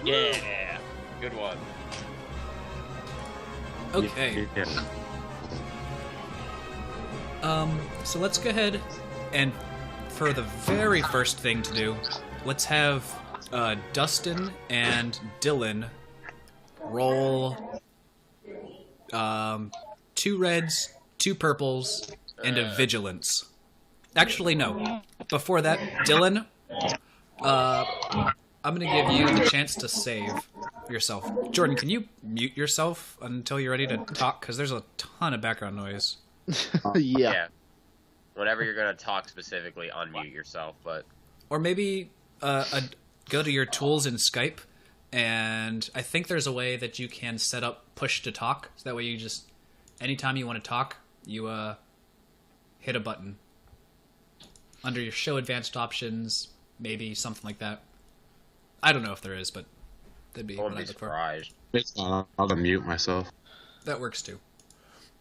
Yeah. Good one. Okay. Yeah. So let's go ahead and for the very first thing to do, let's have Dustin and Dylan roll 2 reds, 2 purples, and a vigilance. Actually, no. Before that, Dylan, I'm going to give you the chance to save yourself. Jordan, can you mute yourself until you're ready to talk? Because there's a ton of background noise. Yeah. Whenever you're gonna talk specifically, unmute yourself. But Or maybe go to your tools in Skype, and I think there's a way that you can set up push to talk. So that way you just, anytime you want to talk, you hit a button. Under your show advanced options, maybe something like that. I don't know if there is, but that'd be I what wouldn't I'd be look for. surprised. I'll unmute myself. That works too.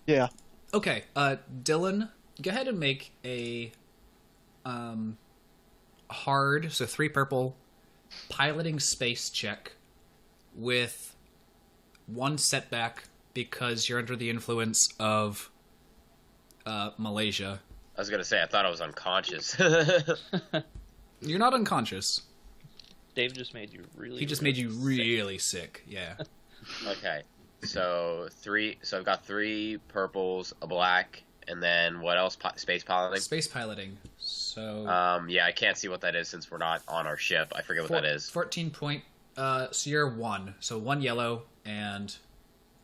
Yeah. Okay, Dylan, go ahead and make a hard, so 3 purple, piloting space check with 1 setback because you're under the influence of Malaysia. I was gonna say I thought I was unconscious. You're not unconscious. Dave just made you really. He just made you really sick. Yeah. Okay, so I've got 3 purples, a black, and then what else? Space piloting. Space piloting. So. Yeah, I can't see what that is since we're not on our ship. I forget what that is. 14 point. So you're 1. So 1 yellow and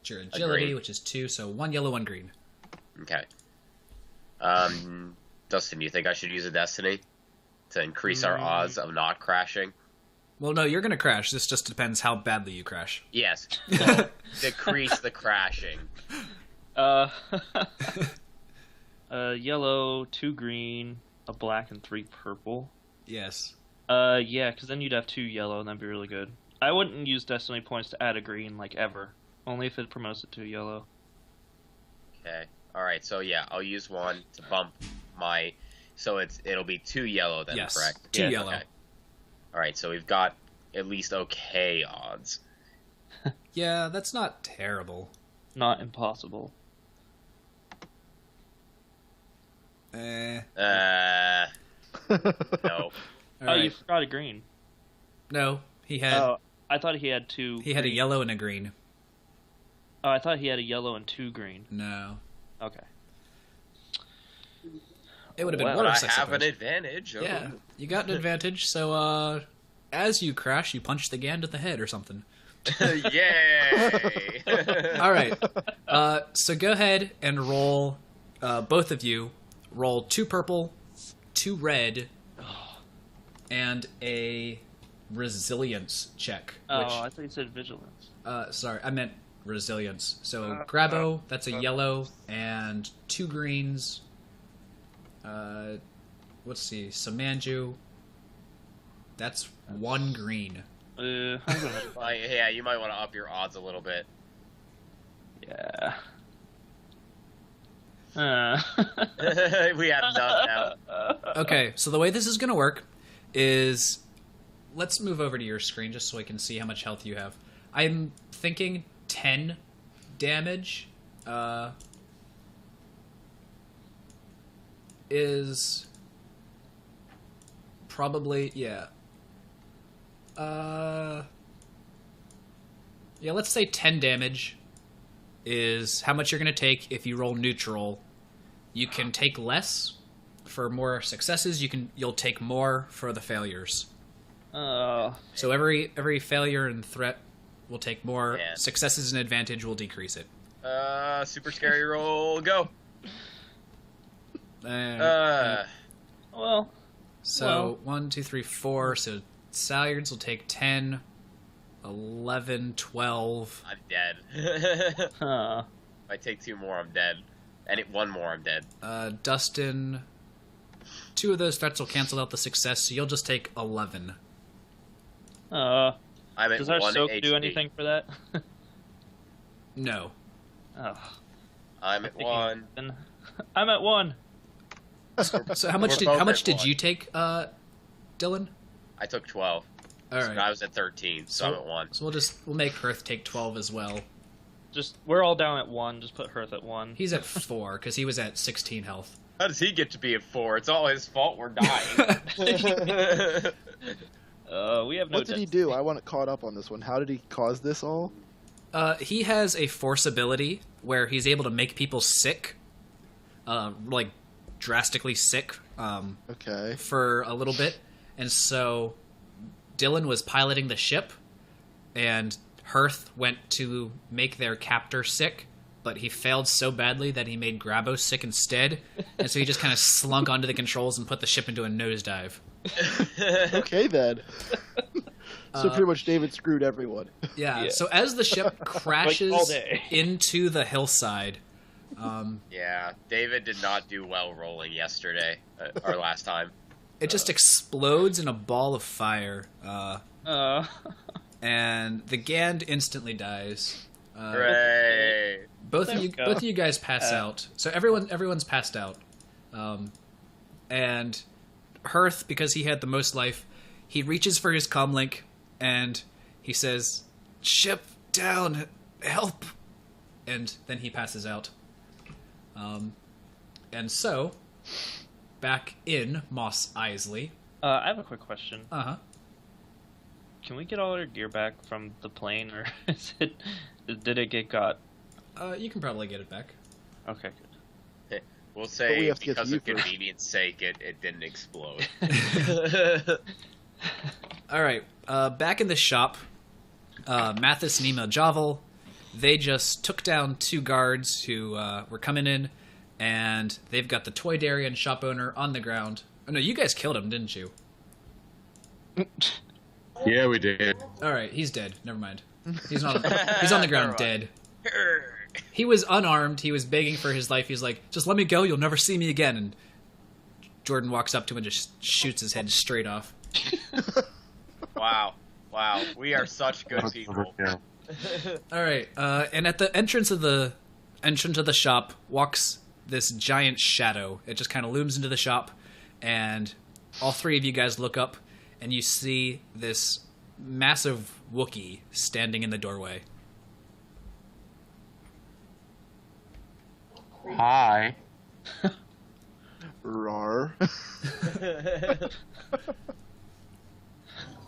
your agility, green. which is 2. So 1 yellow, 1 green. Okay. Dustin, do you think I should use a destiny to increase our odds of not crashing? Well, no, you're gonna crash. This just depends how badly you crash. Yes. Well, decrease the crashing. Yellow, 2 green, a black, and 3 purple. Yes. Yeah, because then you'd have 2 yellow, and that'd be really good. I wouldn't use destiny points to add a green, like, ever. Only if it promotes it to yellow. Okay. All right. So yeah, I'll use 1 to bump my. So it'll be 2 yellow then, Yes. correct? 2 Yeah. yellow. Okay. All right. So we've got at least okay odds. Yeah, that's not terrible. Not impossible. No. All right. You forgot a green. No, he had Oh, I thought he had 2. he had a green. yellow and a green. Oh, I thought he had a yellow and 2 green. No, Okay. it would have been Well, worse. I I have an suppose. advantage. Yeah, you got an advantage. So, as you crash, you punch the Gand in the head or something. Yay! All right. So go ahead and roll. Both of you roll 2 purple, 2 red, and a resilience check. Oh, Which, I thought you said vigilance. sorry, I meant resilience. So Grabo, that's a yellow, and 2 greens. Let's see, Samanju, that's 1 green. I'm gonna. Yeah, you might want to up your odds a little bit. Yeah. We have none now. Okay, so the way this is going to work is, let's move over to your screen just so I can see how much health you have. I'm thinking 10 damage is probably, yeah. Yeah, let's say 10 damage is how much you're going to take if you roll neutral. You can take less for more successes. You'll take more for the failures. So every failure and threat will take more. Yeah. Successes and advantage will decrease it. Super scary roll, go. Well. So 1, 2, 3, 4. So Salyards will take 10, 11, 12. I'm dead. If I take 2 more, I'm dead. And 1 more, I'm dead. Dustin, 2 of those threats will cancel out the success, so you'll just take 11. I'm at Does our 1 soak HP. do anything for that? No. Oh. I'm at 1. I'm at 1. So how much We're did both how much at did 1. you take, Dylan? I took 12. All right. I was at 13, so I'm at 1. So we'll make Hearth take 12 as well. We're all down at 1. Just put Hearth at 1. He's at 4 because he was at 16 health. How does he get to be at 4? It's all his fault we're dying. We have no. What did he do? I want caught up on this one. How did he cause this all? He has a force ability where he's able to make people sick, like drastically sick, Okay. for a little bit. And so Dylan was piloting the ship, and Hearth went to make their captor sick, but he failed so badly that he made Grabo sick instead. And so he just kind of slunk onto the controls and put the ship into a nosedive. Okay then. So pretty much David screwed everyone. Yeah. So as the ship crashes all day. into the hillside, Yeah, David did not do well rolling yesterday, or last time. it just explodes in a ball of fire, and the Gand instantly dies. Hooray! Both Let's go. of you guys pass out. So everyone's passed out, and Hearth, because he had the most life, he reaches for his comlink and he says, "Ship down, help!" And then he passes out. And so, back in Mos Eisley. I have a quick question. Uh-huh. Can we get all our gear back from the plane, or did it get got? You can probably get it back. Okay, good. We'll But say, we have to get to because you of first. convenience sake, it didn't explode. All right. Back in the shop, Mathis, Nima, Javel, they just took down 2 guards who were coming in, and they've got the toy dairy and shop owner on the ground. Oh, no, you guys killed him, didn't you? Yeah, we did. All right, he's dead. Never mind. He's on the ground Never mind. dead. He was unarmed. He was begging for his life. He's like, "Just let me go. You'll never see me again." And Jordan walks up to him and just shoots his head straight off. Wow. We are such good people. Yeah. All right, and at the entrance of the shop walks this giant shadow. It just kind of looms into the shop, and all 3 of you guys look up, and you see this massive Wookiee standing in the doorway. Hi. Rar.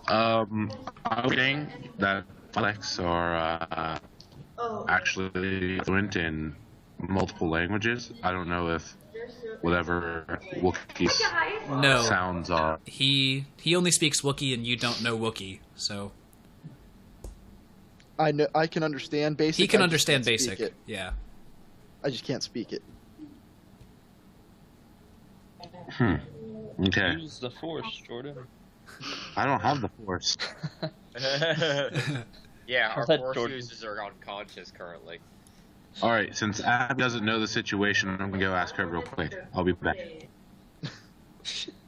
I'm hoping that Alex are actually fluent in multiple languages. I don't know if whatever Wookiee's No, sounds are. he only speaks Wookiee, and you don't know Wookiee, so I know. I can understand basic. he can I just understand can't speak basic. it. Yeah. I just can't speak it. Okay. Use the Force, Jordan. I don't have the Force. Yeah, our Let force Jordan- users are unconscious currently. All right, since Ab doesn't know the situation, I'm gonna go ask her real quick. I'll be back.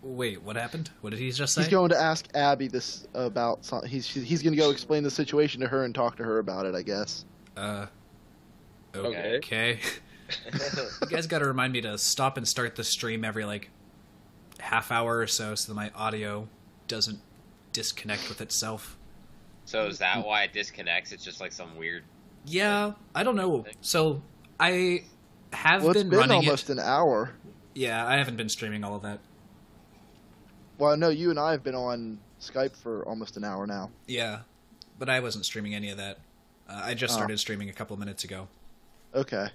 Wait, what happened? What did he just say? He's going to ask Abby this about something. He's going to go explain the situation to her and talk to her about it, I guess. Okay. You guys got to remind me to stop and start the stream every like half hour or so that my audio doesn't disconnect with itself. So is that why it disconnects? It's just like some weird... Yeah, I don't know. So I have Well, it's been been running almost it. an hour. Yeah, I haven't been streaming all of that. Well, I know you and I have been on Skype for almost an hour now. Yeah, but I wasn't streaming any of that. I just started streaming a couple of minutes ago. Okay.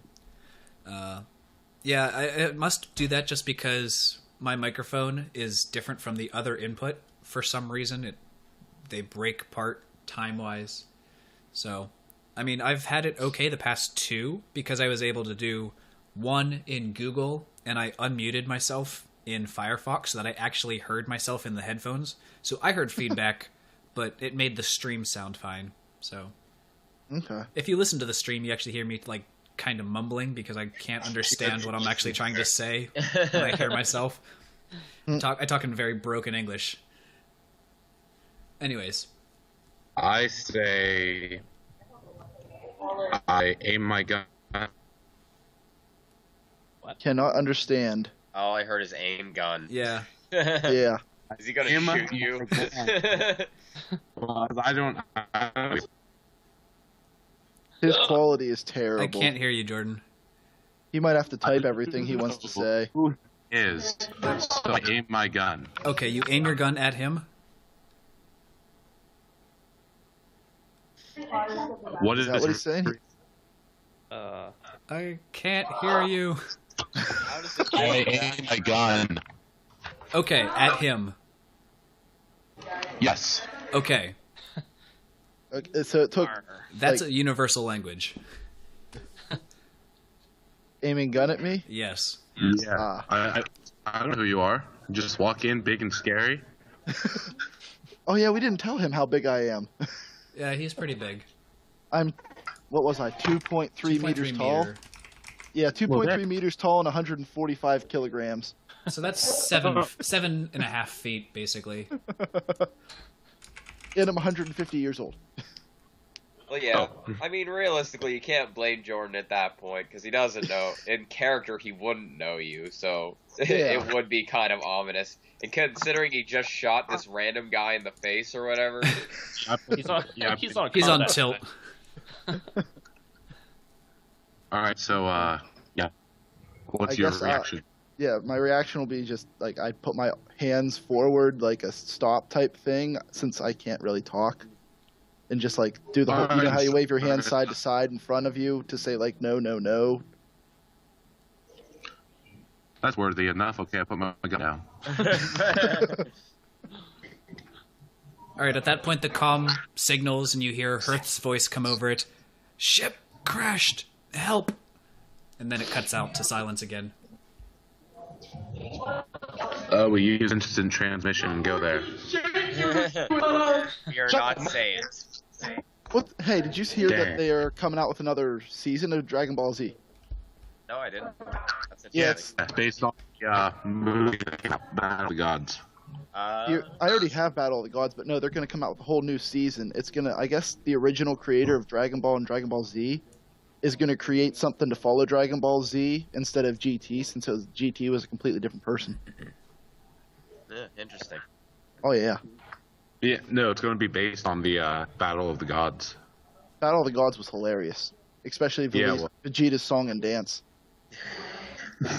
Yeah, I must do that just because my microphone is different from the other input. For some reason, they break apart time-wise. So, I mean, I've had it okay the past 2 because I was able to do 1 in Google, and I unmuted myself in Firefox so that I actually heard myself in the headphones. So I heard feedback, but it made the stream sound fine. So Okay. if you listen to the stream, you actually hear me like kind of mumbling because I can't understand what I'm actually trying to say when I hear myself. I talk in very broken English. Anyways, I say I aim my gun. Cannot understand. All I heard is aim gun. yeah. Yeah. Is he gonna Teemo- shoot you? Well, I don't. His quality is I terrible. can't hear you, Jordan. He might have to type everything he wants to say. Who is? So I aim my gun. Okay, you aim your gun at him. What Is that what he's saying? I can't hear you. How does it I aim my gun. Okay, at him. Yes. Okay, Okay, so it took that's Like- a universal language. aiming gun at me. Yes. Yeah. Ah. I don't know who you are. Just walk in, big and scary. Oh yeah, we didn't tell him how big I am. Yeah, he's pretty big. I'm, what was I? 2.3 meters 2.3 tall. meter. Yeah, 2.3 that- meters tall and 145 kilograms. So that's 7.5 feet, basically. And I'm 150 years old. Well, yeah. I mean, realistically, you can't blame Jordan at that point because he doesn't know. In character, he wouldn't know you, so Yeah. it would be kind of ominous. And considering he just shot this random guy in the face or whatever, He's on. Yeah. He's on. He's on combat. tilt. All right. So yeah. What's I your guess, reaction? Yeah, my reaction will be just like I put my hands forward like a stop type thing since I can't really talk. And just like do the whole, you know how you wave your hands side to side in front of you to say like no, no, no. That's worthy enough. Okay, I put my gun down. All right, at that point, the comm signals, and you hear Hearth's voice come over it. Ship crashed. Help! And then it cuts out to silence again. We use instant transmission and go there. you're not saying. What? Hey, did you hear Dang. that they are coming out with another season of Dragon Ball Z? No, I didn't. That's Yeah, interesting. That's based on the movie Battle of the Gods. I already have Battle of the Gods, but no, they're going to come out with a whole new season. It's going to, I guess, the original creator of Dragon Ball and Dragon Ball Z is going to create something to follow Dragon Ball Z instead of GT, since GT was a completely different person. Yeah, interesting. Oh yeah, Yeah, no, it's going to be based on the Battle of the Gods. Battle of the Gods was hilarious, especially Vegeta's song and dance. All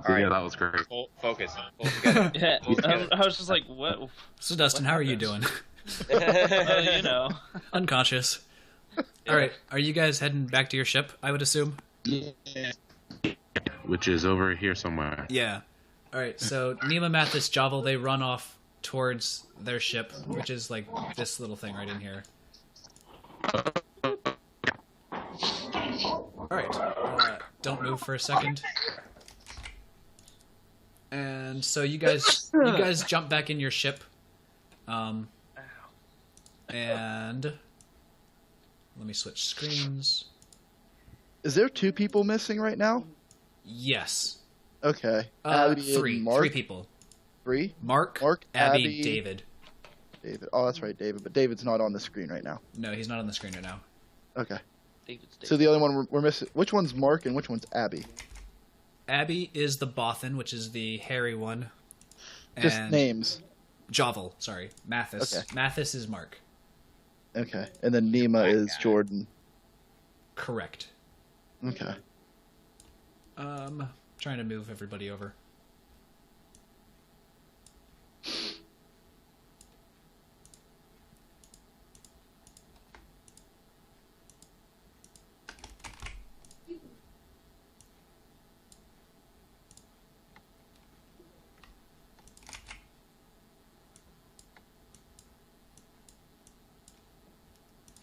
right. Yeah, that was great. Focus. Pull together. Yeah, Pull together. I was just like, what? So, Dustin, how are you doing? You know. Unconscious. All right, are you guys heading back to your ship, I would assume? Which is over here somewhere. Yeah. All right, so Nima, Mathis, Javel, they run off towards their ship, which is like this little thing right in here. All right, don't move for a second. And so you guys jump back in your ship, and let me switch screens. Is there 2 people missing right now? Yes, Okay, Abby three, and Mark. 3 people. 3? Mark, Abby, Abby, David. David. Oh, that's right, David. But David's not on the screen right now. No, he's not on the screen right now. Okay. David's So the other one we're missing. Which one's Mark and which one's Abby? Abby is the Bothan, which is the hairy one. Just And names. Javel, sorry. Mathis. Okay. Mathis is Mark. Okay. And then Nima is Jordan. Correct. Okay. Trying to move everybody over.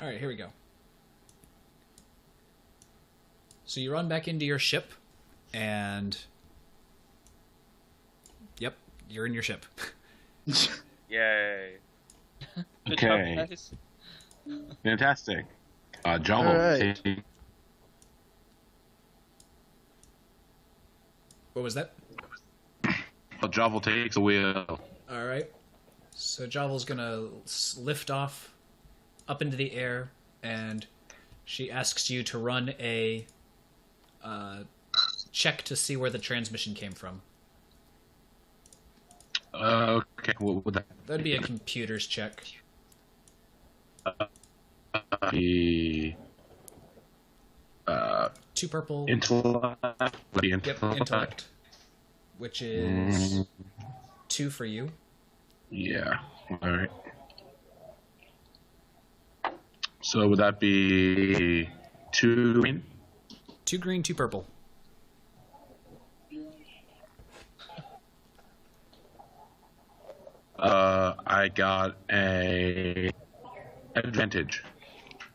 All right, here we go. So you run back into your ship, and yep, you're in your ship. Yay. Good Okay. job, guys. Fantastic. Javel, All right. What was that? Javel takes the wheel. All right. So Javel's gonna lift off up into the air, and she asks you to run a check to see where the transmission came from. Okay, what would that That'd be a computer's check. be? 2 purple. Intellect. Would be Yep, intellect. Which is 2 for you. Yeah. All right. So would that be 2 green? 2 green, 2 purple. I got a advantage.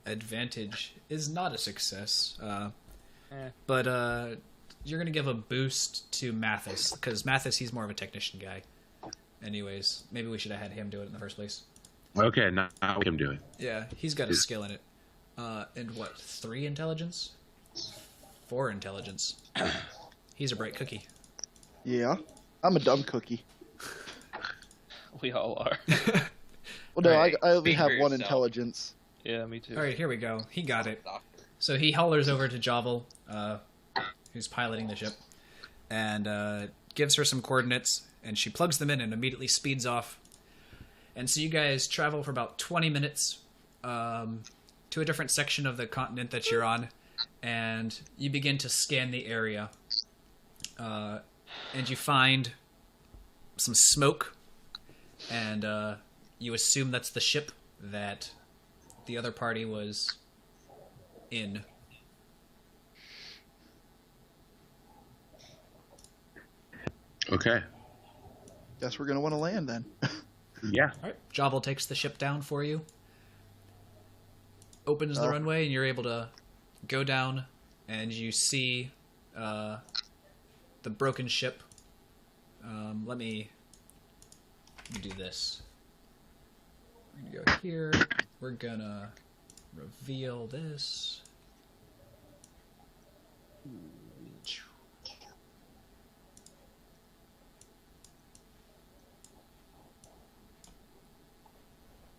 Advantage is not a success. But you're going to give a boost to Mathis, because Mathis, he's more of a technician guy. Anyways, maybe we should have had him do it in the first place. Okay, now we can do it. Yeah, he's got a skill in it. And what, 3 intelligence? 4 intelligence. He's a bright cookie. Yeah, I'm a dumb cookie. We all are. Well, no, Right. I only Speak have for 1 yourself. intelligence. Yeah, me too. All right, here we go. He got it. So he hollers over to Jovel, who's piloting the ship, and gives her some coordinates, and she plugs them in and immediately speeds off. And so you guys travel for about 20 minutes to a different section of the continent that you're on, and you begin to scan the area. And you find some smoke, and you assume that's the ship that the other party was in. Okay. Guess we're gonna want to land then. Yeah. All right. Jovel takes the ship down for you, opens the runway, and you're able to go down, and you see the broken ship. Let me do this. We're gonna go here. We're gonna reveal this.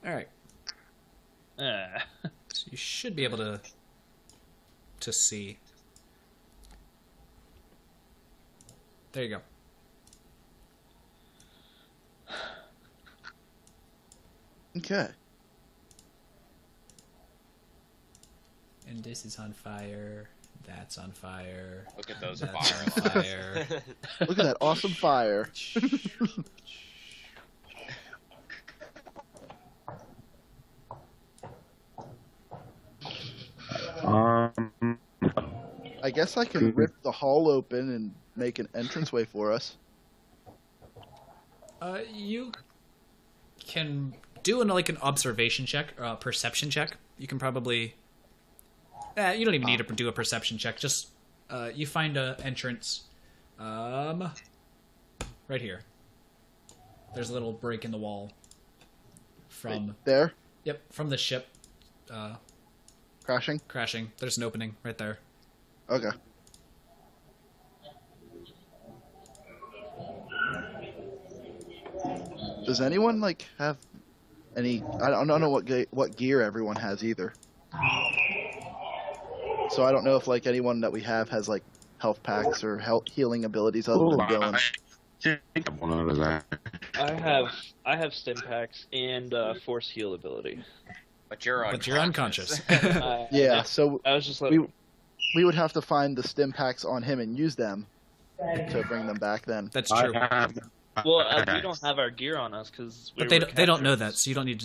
All right. Ah. So you should be able to see. There you go. Okay. And this is on fire. That's on fire. Look at those That's on fire. fire. Look at that awesome fire. Um. I guess I can rip the hull open and make an entranceway for us. You can do like an observation check, perception check. You can probably. You don't even need to do a perception check. Just you find a entrance. Right here. There's a little break in the wall. From Right there, Yep, from the ship crashing. crashing. There's an opening right there. Okay. Does anyone like have any? I don't know what gear everyone has either. So I don't know if like anyone that we have has like health packs or healing abilities other than I Dylan's. think I'm one of that. I have stim packs and force heal ability. But you're unconscious. Yeah. So I was just like, we would have to find the stim packs on him and use them to bring them back. Then That's true. well, we don't have our gear on us because. But they don't know that, so you don't need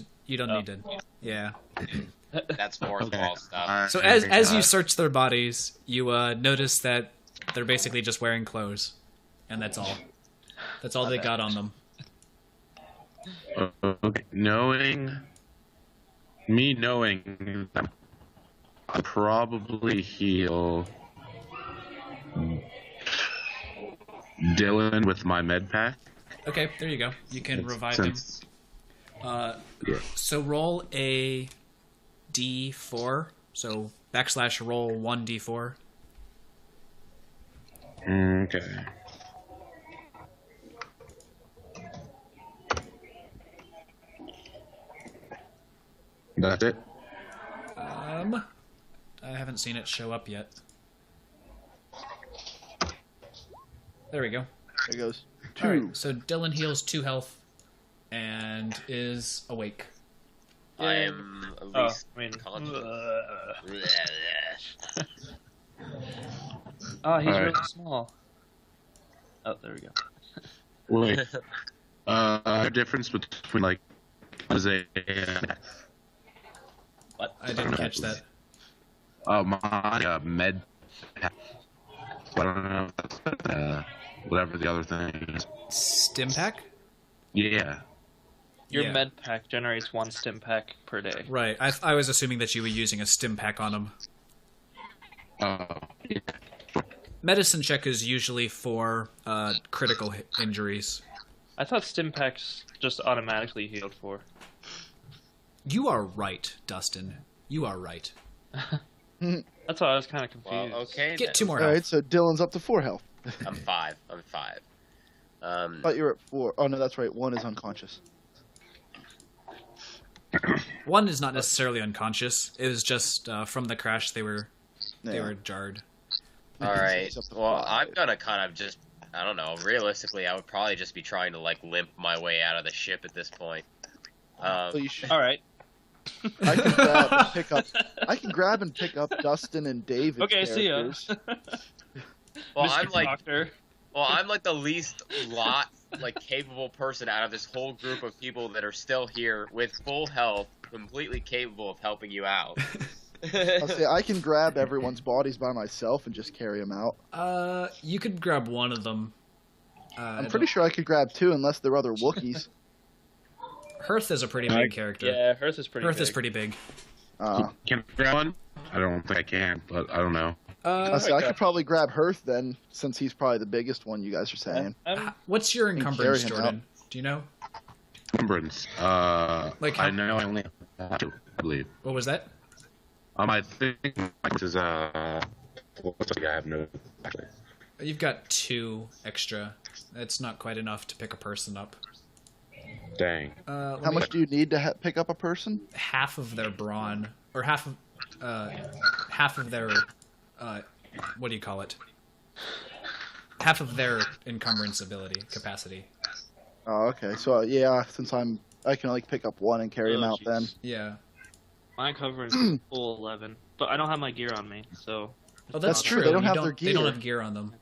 to. Yeah. That's fourth wall stuff. So as you search their bodies, you notice that they're basically just wearing clothes, and that's all. That's all they got on them. Okay. Knowing that I'll probably heal Dylan with my med pack. Okay, there you go. You can revive him. Yeah. So roll a d4. So / roll 1d4. Okay. That's it? I haven't seen it show up yet. There we go. there goes. 2. All right, so Dylan heals 2 health and is awake. I am at Oh, least I mean, conscious. oh, he's Alright. really small. Oh, there we go. Wait. The difference between like was a What? I didn't catch that. my med. I don't know if that's whatever the other thing is. Stim pack? Yeah. Your Yeah. med pack generates 1 stim pack per day. Right. I was assuming that you were using a stim pack on him. Yeah. Medicine check is usually for critical injuries. I thought stim packs just automatically healed for. You are right, Dustin. You are right. That's why I was kind of confused. Well, okay. Get then. 2 more All health. right, so Dylan's up to 4 health. I'm 5. I'm 5. I thought you were at 4. Oh no, that's right. 1 is unconscious. 1 is not necessarily unconscious. It was just from the crash they were Yeah. jarred. All right. He's up to Well, 5. I'm gonna kind of just, I don't know. Realistically, I would probably just be trying to like limp my way out of the ship at this point. So you should, All right. I can grab and pick up. I can grab and pick up Dustin and David. Okay, see ya. Well, Mr. I'm like, Doctor. the least capable person out of this whole group of people that are still here with full health, completely capable of helping you out. I'll say I can grab everyone's bodies by myself and just carry them out. You could grab one of them. I'm pretty sure I could grab 2 unless they're other Wookiees. Hearth is a pretty big character. Yeah, Hearth is pretty. Hearth big. is pretty big. Can I grab one? I don't think I can, but I don't know. I'll say I could probably grab Hearth then, since he's probably the biggest one you guys are saying. What's your carry encumbrance, him Jordan? Do you know? Encumbrance. Like how- I know I only have 2, I believe. What was that? I think this is what's the guy I have no actually. You've got 2 extra. That's not quite enough to pick a person up. Dang. Let How me- much do you need to pick up a person? half of their brawn, or half of their, what do you call it? Half of their encumbrance ability capacity. Oh, okay. So yeah, since I can only pick up 1 and carry him out then. Yeah. My cover is full 11, but I don't have my gear on me, so. Oh, That's true, they don't You have their They don't gear. have gear on them.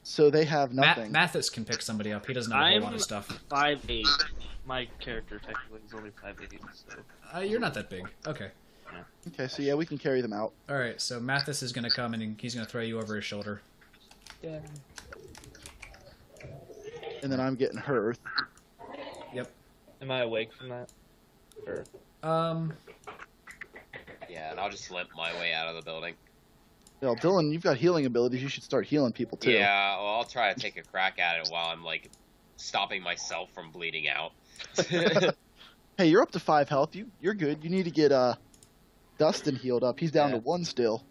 So they have nothing. Mathis can pick somebody up. He doesn't have a whole I'm lot of stuff. 5'8". My character technically is only 5'8", so. You're not that big. Okay. Okay, so yeah, we can carry them out. All right. So Mathis is going to come and he's going to throw you over his shoulder. Yeah. And then I'm getting Hearth. Yep. Am I awake from that? Or... Yeah, and I'll just limp my way out of the building. Well, Dylan, you've got healing abilities. You should start healing people too. Yeah, well, I'll try to take a crack at it while I'm like stopping myself from bleeding out. Hey, you're up to 5 health. You're good. You need to get Dustin healed up. He's down Yeah. to 1 still.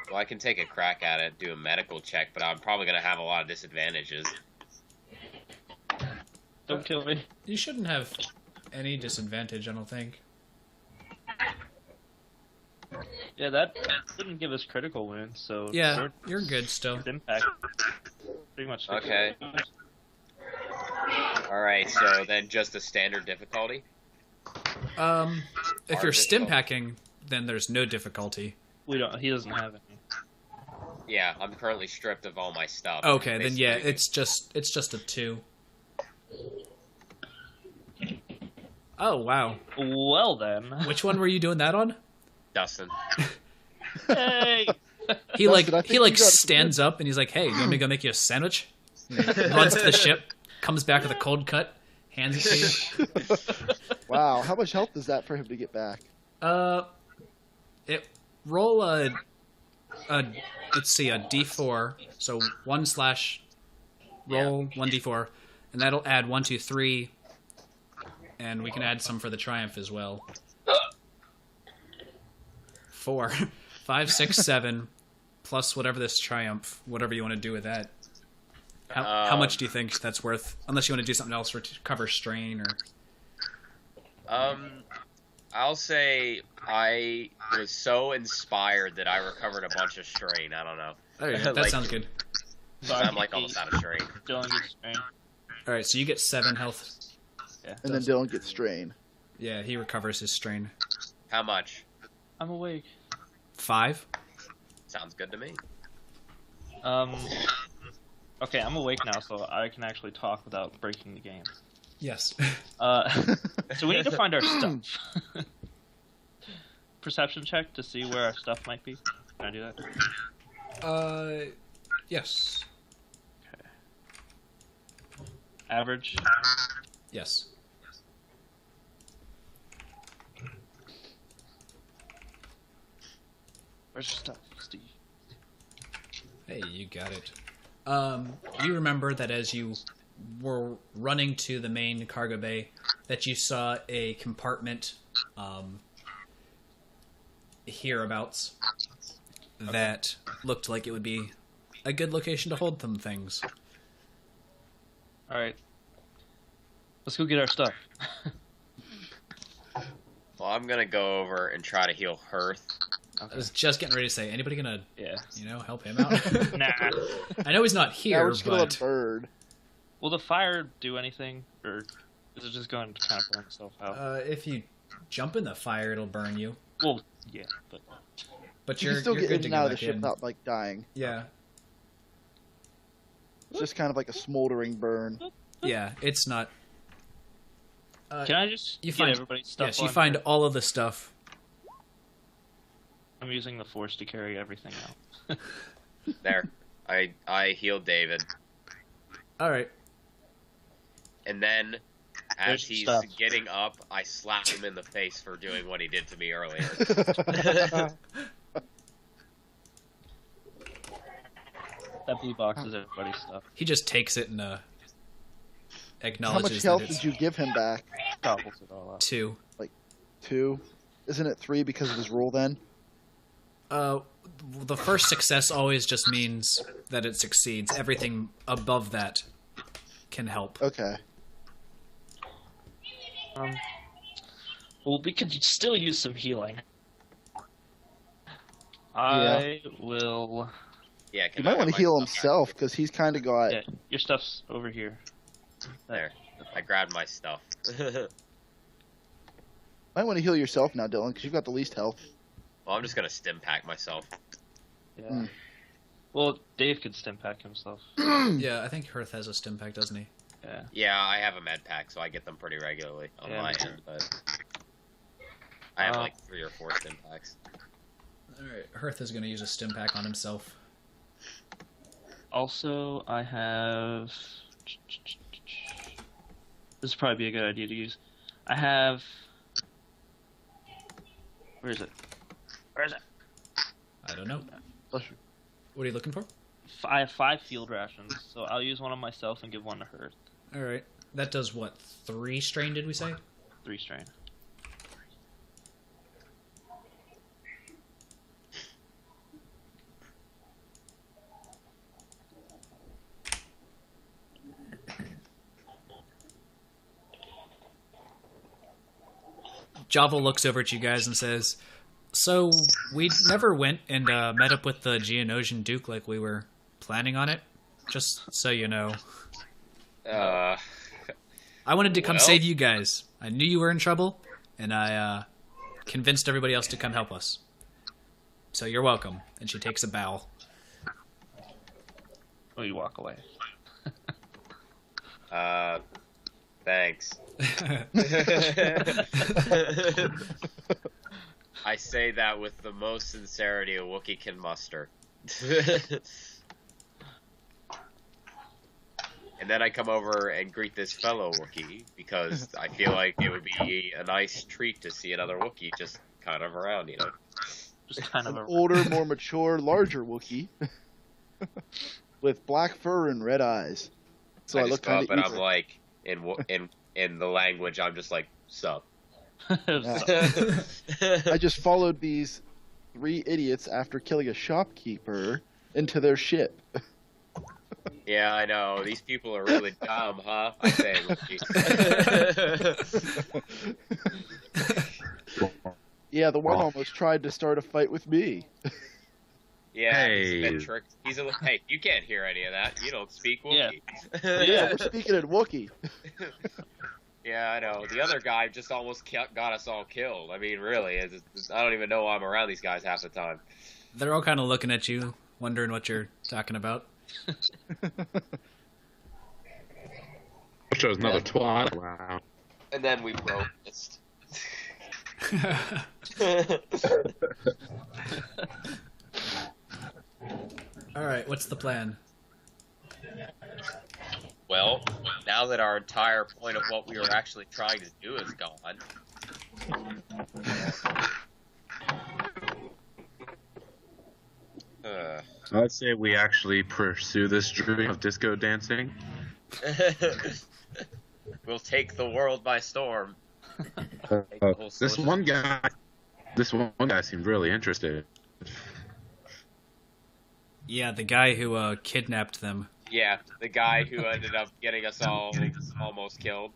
Well, I can take a crack at it, do a medical check, but I'm probably gonna have a lot of disadvantages. Don't kill me. You shouldn't have any disadvantage, I don't think. Yeah, that didn't give us critical wounds, so. Yeah, third you're good still. impact. Pretty much. Okay. Alright, so then just a standard difficulty? If Hard you're stim difficulty. packing, then there's no difficulty. We don't. He doesn't have any. Yeah, I'm currently stripped of all my stuff. Okay, then yeah, Basically, it's just a 2. Oh wow. Well then. Which one were you doing that on? Dustin. Hey. He Dustin, I like think he like you got- stands up and he's like, "Hey, you want me to go make you a sandwich?" Runs to the ship, comes back with a cold cut, hands it to you. Wow, how much health is that for him to get back? Roll a let's see, a d4. So 1 / roll 1d4, and that'll add 1, 2, 3, and we can add some for the triumph as well. 4, 5, 6, 7, plus whatever this triumph, whatever you want to do with that. How much do you think that's worth? Unless you want to do something else to cover strain or. I'll say I was so inspired that I recovered a bunch of strain. I don't know. There you go. That Like- sounds good. So I'm like almost out of strain. Dylan gets strain. All right, so you get 7 health. Yeah. And then Dylan gets strain. Yeah, he recovers his strain. How much? I'm awake. 5. Sounds good to me. Okay, I'm awake now, so I can actually talk without breaking the game. Yes. So we need to find our stuff. Perception check to see where our stuff might be. Can I do that? Yes. Average. Yes. Where's your stuff, Steve? Hey, you got it. You remember that as you were running to the main cargo bay, that you saw a compartment hereabouts that looked like it would be a good location to hold some things. All right. Let's go get our stuff. Well, I'm gonna go over and try to heal Hearth. I was just getting ready to say, anybody gonna, Yeah. help him out? Nah. I know he's not Now here, we're just gonna let but bird. Will the fire do anything, or is it just going to kind of burn itself out? if you jump in the fire, it'll burn you. Well, yeah, but But You you're can still you're get good in to and go out of the back ship in. without like dying. Yeah, It's just kind of like a smoldering burn. yeah, it's not. can I just you get find- everybody's stuff? Yes, you while I'm find here? all of the stuff. I'm using the force to carry everything out. There. I healed David. All right. And then, as There's he's stuff. getting up, I slap him in the face for doing what he did to me earlier. That blue box is everybody's stuff. He just takes it and How acknowledges much health that it's did you give him back? Gobbles it all up. 2. 2. Isn't it 3 because of his rule then? The first success always just means that it succeeds. Everything above that can help. Okay. Well, we could still use some healing. I will. Yeah, He might want to heal himself because he's kind of got. Yeah, your stuff's over here. There. I grabbed my stuff. Might want to heal yourself now, Dylan, because you've got the least health. Well, I'm just gonna stim pack myself. Yeah. Mm. Well, Dave could stim pack himself. Yeah, I think Hearth has a stim pack, doesn't he? Yeah. Yeah, I have a med pack, so I get them pretty regularly on Yeah, my me too. end, but I have like 3 or 4 stim packs. All right, Hearth is going to use a stim pack on himself. Also, I have. This would probably be a good idea to use. I have. Where is it? Where is it? I don't know. Bless you. What are you looking for? I have 5 field rations, so I'll use one on myself and give one to her. All right. That does what? 3 strain, did we say? 3 strain. Java looks over at you guys and says, "So we never went and met up with the Geonosian Duke like we were planning on it. Just so you know, I wanted to come well. save you guys. I knew you were in trouble, and I convinced everybody else to come help us. So you're welcome." And she takes a bow. Oh, you walk away. Thanks. I say that with the most sincerity a Wookiee can muster. And then I come over and greet this fellow Wookiee, because I feel like it would be a nice treat to see another Wookiee just kind of around, you know? Just kind of An a. older, more mature, larger Wookiee with black fur and red eyes. So I, just look go kind up of and I'm like, in the language, I'm just like, sup. I just followed these 3 idiots after killing a shopkeeper into their ship. Yeah, I know. These people are really dumb, huh? I say, Wookiee. Yeah, the one almost tried to start a fight with me. Yeah, he's been Hey. tricked. Hey, you can't hear any of that. You don't speak Yeah. Wookiee. Yeah, we're speaking in Wookiee. Yeah, I know. The other guy just almost got us all killed. I mean, really, I don't even know why I'm around these guys half the time. They're all kind of looking at you, wondering what you're talking about. Chose another twat. Wow. And then we focused. All right, what's the plan? Well, now that our entire point of what we were actually trying to do is gone. I'd say we actually pursue this dream of disco dancing. We'll take the world by storm. Take the whole This social- one guy seemed really interested. Yeah, the guy who kidnapped them. Yeah, the guy who ended up getting us all almost killed.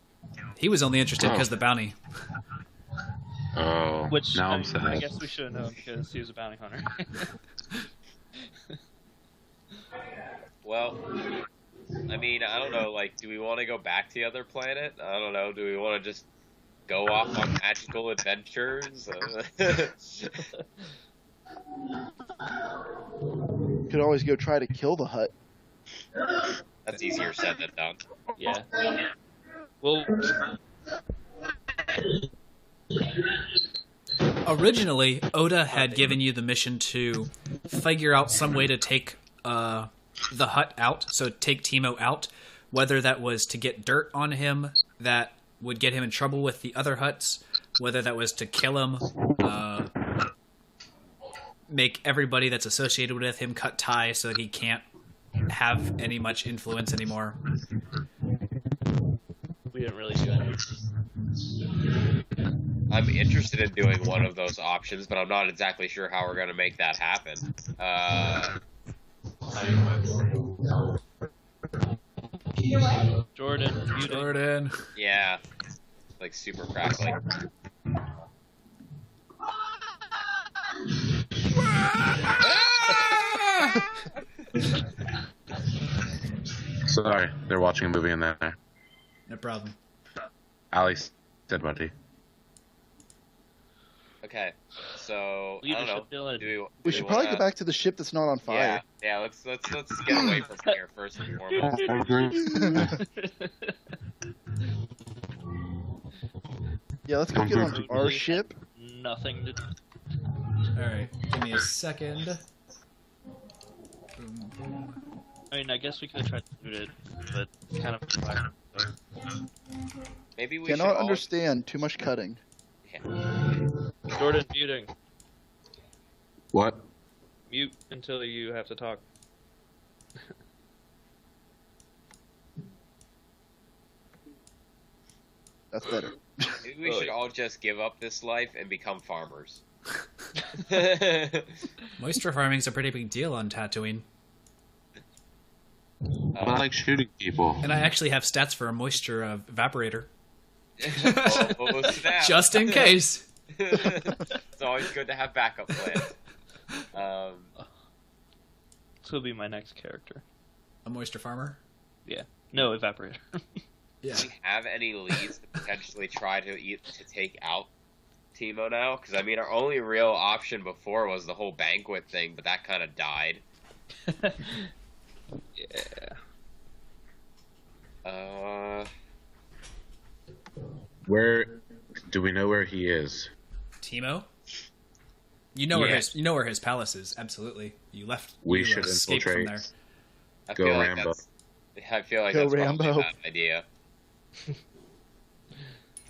He was only interested because the bounty. Oh, Which now I'm I sad. guess we should have known because he was a bounty hunter. Well, I mean, I don't know, like, do we want to go back to the other planet? I don't know, do we want to just go off on magical adventures? Could always go try to kill the Hutt. That's easier said than done. Yeah. Well, Originally, Oda had given you the mission to figure out some way to take the Hutt out, so take Teemo out, whether that was to get dirt on him that would get him in trouble with the other Hutts, whether that was to kill him, make everybody that's associated with him cut ties so that he can't have any much influence anymore. we didn't really do anything. I'm interested in doing one of those options, but I'm not exactly sure how we're going to make that happen. Jordan, you did. Jordan. Yeah, like super crackly. Sorry, they're watching a movie in there. No problem. Ali said, buddy. Okay, so I don't know. Leadership, Dylan. Do We should probably wanna- go back to the ship that's not on fire. Yeah. Let's get away from here first and foremost. Yeah, let's go get on our ship. Nothing to do. Alright, give me a second. I mean, I guess we could have tried to shoot it, but it's kind of fire. So. Maybe we should Cannot all... understand. Too much cutting. Jordan, muting. What? Mute until you have to talk. That's better. Maybe we should all just give up this life and become farmers. Moisture farming's a pretty big deal on Tatooine. I like shooting people. And I actually have stats for a moisture evaporator. Oh, snap. Just in case. It's always good to have backup plans. This will be my next character. A moisture farmer? No, evaporator. Yeah. Do we have any leads to potentially try to take out Teemo now? Because, I mean, our only real option before was the whole banquet thing, but that kind of died. Yeah. Where do we know where he is? Teemo? You know where Yeah. where his palace is. Absolutely. You left. We you should escaped from infiltrate. there. I Go feel Rambo. I feel like Go that's probably Rambo. a bad idea. I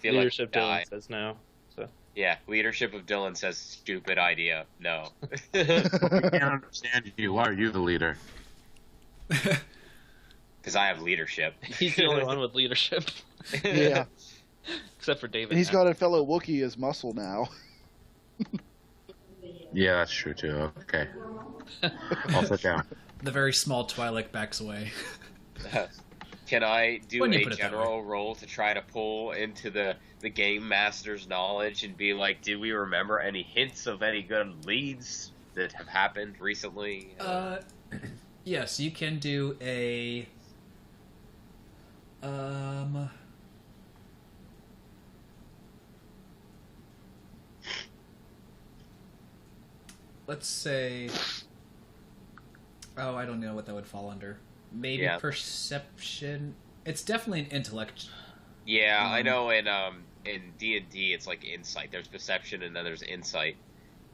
feel Leadership like Dylan says no. So Yeah, leadership of Dylan says stupid idea. No. We can't understand you. Why are you the leader? Because I have leadership. he's the only one with leadership, Yeah. except for David. And he's now. got a fellow Wookiee as muscle now. Yeah, that's true too. Okay. I'll sit down. The very small Twi'lek backs away. Can I do When you a put it that general roll to try to pull into the game master's knowledge and be like, did we remember any hints of any good leads that have happened recently? Yes, you can do a. Let's say. Oh, I don't know what that would fall under. Maybe perception. It's definitely an intellect. Yeah, I know in D&D it's like insight. There's perception and then there's insight.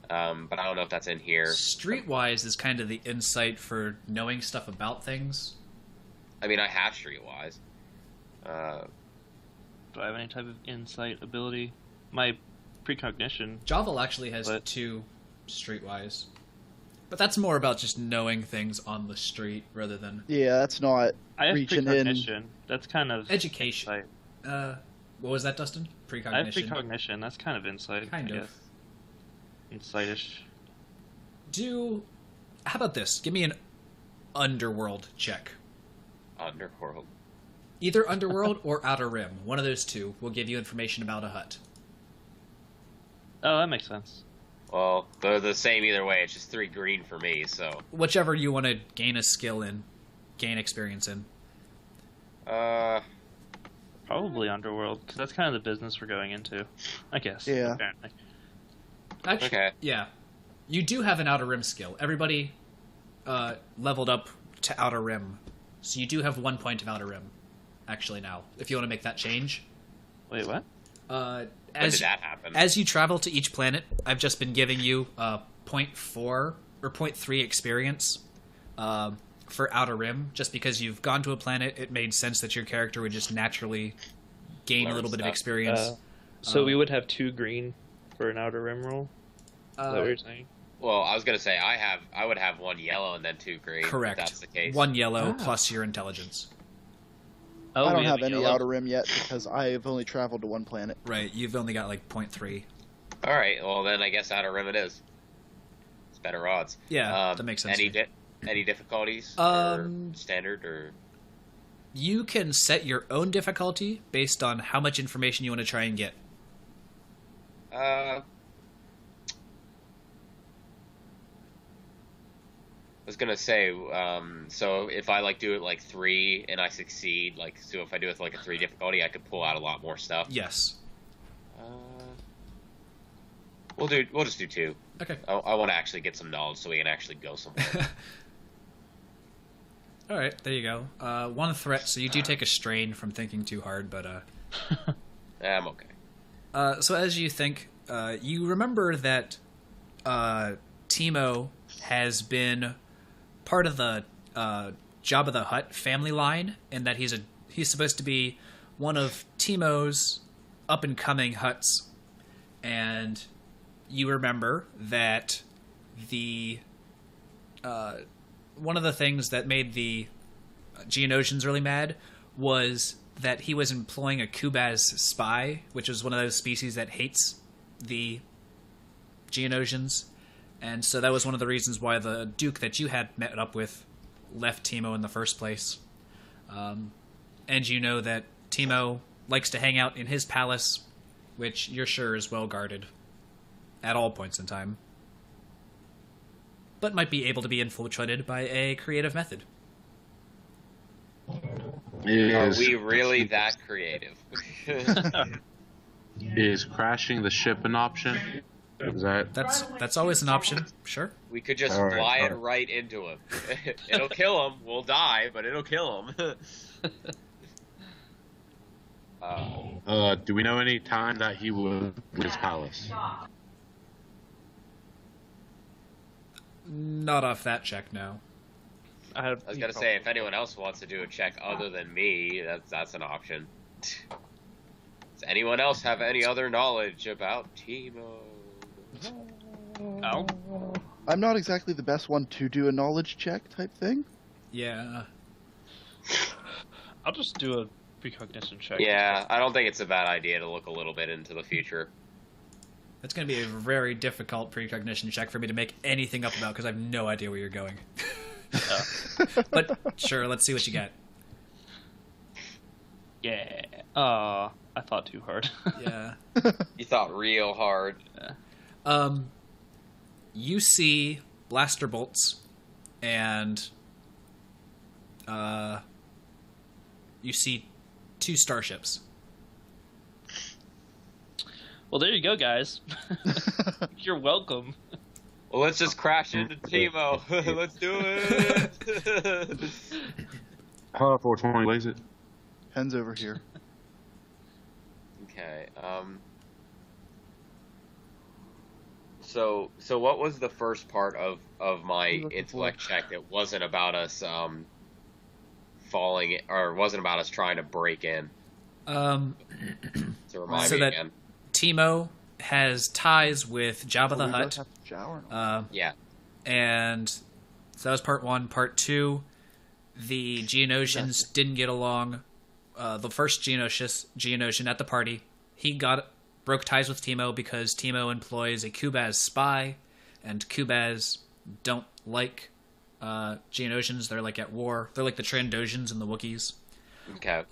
But I don't know if that's in here. Streetwise is kind of the insight for knowing stuff about things. I mean, I have Streetwise. Do I have any type of insight ability? My precognition. Javel actually has 2 Streetwise. But that's more about just knowing things on the street rather than... Yeah, that's not I have reaching precognition. in. That's kind of education. insight. What was that, Dustin? Precognition. I have precognition. That's kind of insight. Kind I of. guess. Insightish. How about this? Give me an underworld check. Underworld. Either underworld or outer rim. One of those two will give you information about a hut. Oh, that makes sense. Well, they're the same either way. It's just 3 green for me, so... Whichever you want to gain a skill in. Gain experience in. Probably Underworld, because that's kind of the business we're going into, I guess. Yeah. Apparently. Actually, Okay. Yeah. You do have an outer rim skill. Everybody leveled up to outer rim. So you do have 1 point of outer rim, actually, now. If you want to make that change. Wait, what? When did that happen? As you travel to each planet, I've just been giving you 0.4 or 0.3 experience for Outer Rim. Just because you've gone to a planet, it made sense that your character would just naturally gain a little bit of experience. So we would have 2 green for an Outer Rim roll? Is that what you're saying? Well, I was gonna say I would have 1 yellow and then 2 green. Correct. If that's the case. 1 yellow plus your intelligence. Oh, I don't we have a any yellow? outer rim yet because I've only traveled to 1 planet. Right, you've only got like 0.3. All right. Well, then I guess outer rim it is. It's better odds. Yeah, that makes sense. Any difficulties? Um, or standard or? You can set your own difficulty based on how much information you want to try and get. I was gonna say, so if I do it 3 and I succeed, so if I do it with a 3 difficulty, I could pull out a lot more stuff. Yes. We'll just do 2. Okay. I want to actually get some knowledge so we can actually go somewhere. All right, there you go. 1 threat, so you do take a strain from thinking too hard, but I'm okay. so as you think, you remember that Teemo has been part of the Jabba the Hutt family line, and that he's supposed to be one of Teemo's up and coming Hutts, and you remember that the one of the things that made the Geonosians really mad was that he was employing a Kubaz spy, which is one of those species that hates the Geonosians. And so that was one of the reasons why the Duke that you had met up with left Teemo in the first place. And you know that Teemo likes to hang out in his palace, which you're sure is well guarded at all points in time, but might be able to be infiltrated by a creative method. Are we really that creative? Is crashing the ship an option? Is That's always an option. Sure. We could just All right, fly all it right. right into him. It'll kill him. We'll die, but it'll kill him. Do we know any time that he was in his palace? Not off that check, no. I was gonna say, if anyone else wants to do a check other than me, that's an option. Does anyone else have any other knowledge about Teemo? Oh. I'm not exactly the best one to do a knowledge check type thing. Yeah. I'll just do a precognition check. Yeah, I don't think it's a bad idea to look a little bit into the future. It's going to be a very difficult precognition check for me to make anything up about because I have no idea where you're going. But sure, let's see what you get. Yeah. I thought too hard. Yeah. You thought real hard. You see blaster bolts, and you see 2 starships. Well, there you go, guys. You're welcome. Well, let's just crash into Teemo. Let's do it. How 420 lays it? Pen's over here. Okay. So what was the first part of my intellect check that wasn't about us falling, or wasn't about us trying to break in? To remind so me that again. Teemo has ties with Jabba the We both Hutt. have to shower. Yeah. And so that was part 1. Part 2, the Geonosians didn't get along. The first Geonosian at the party, he broke ties with Teemo because Teemo employs a Kubaz spy, and Kubaz don't like Geonosians. They're like at war. They're like the Trandosians and the Wookiees. Okay.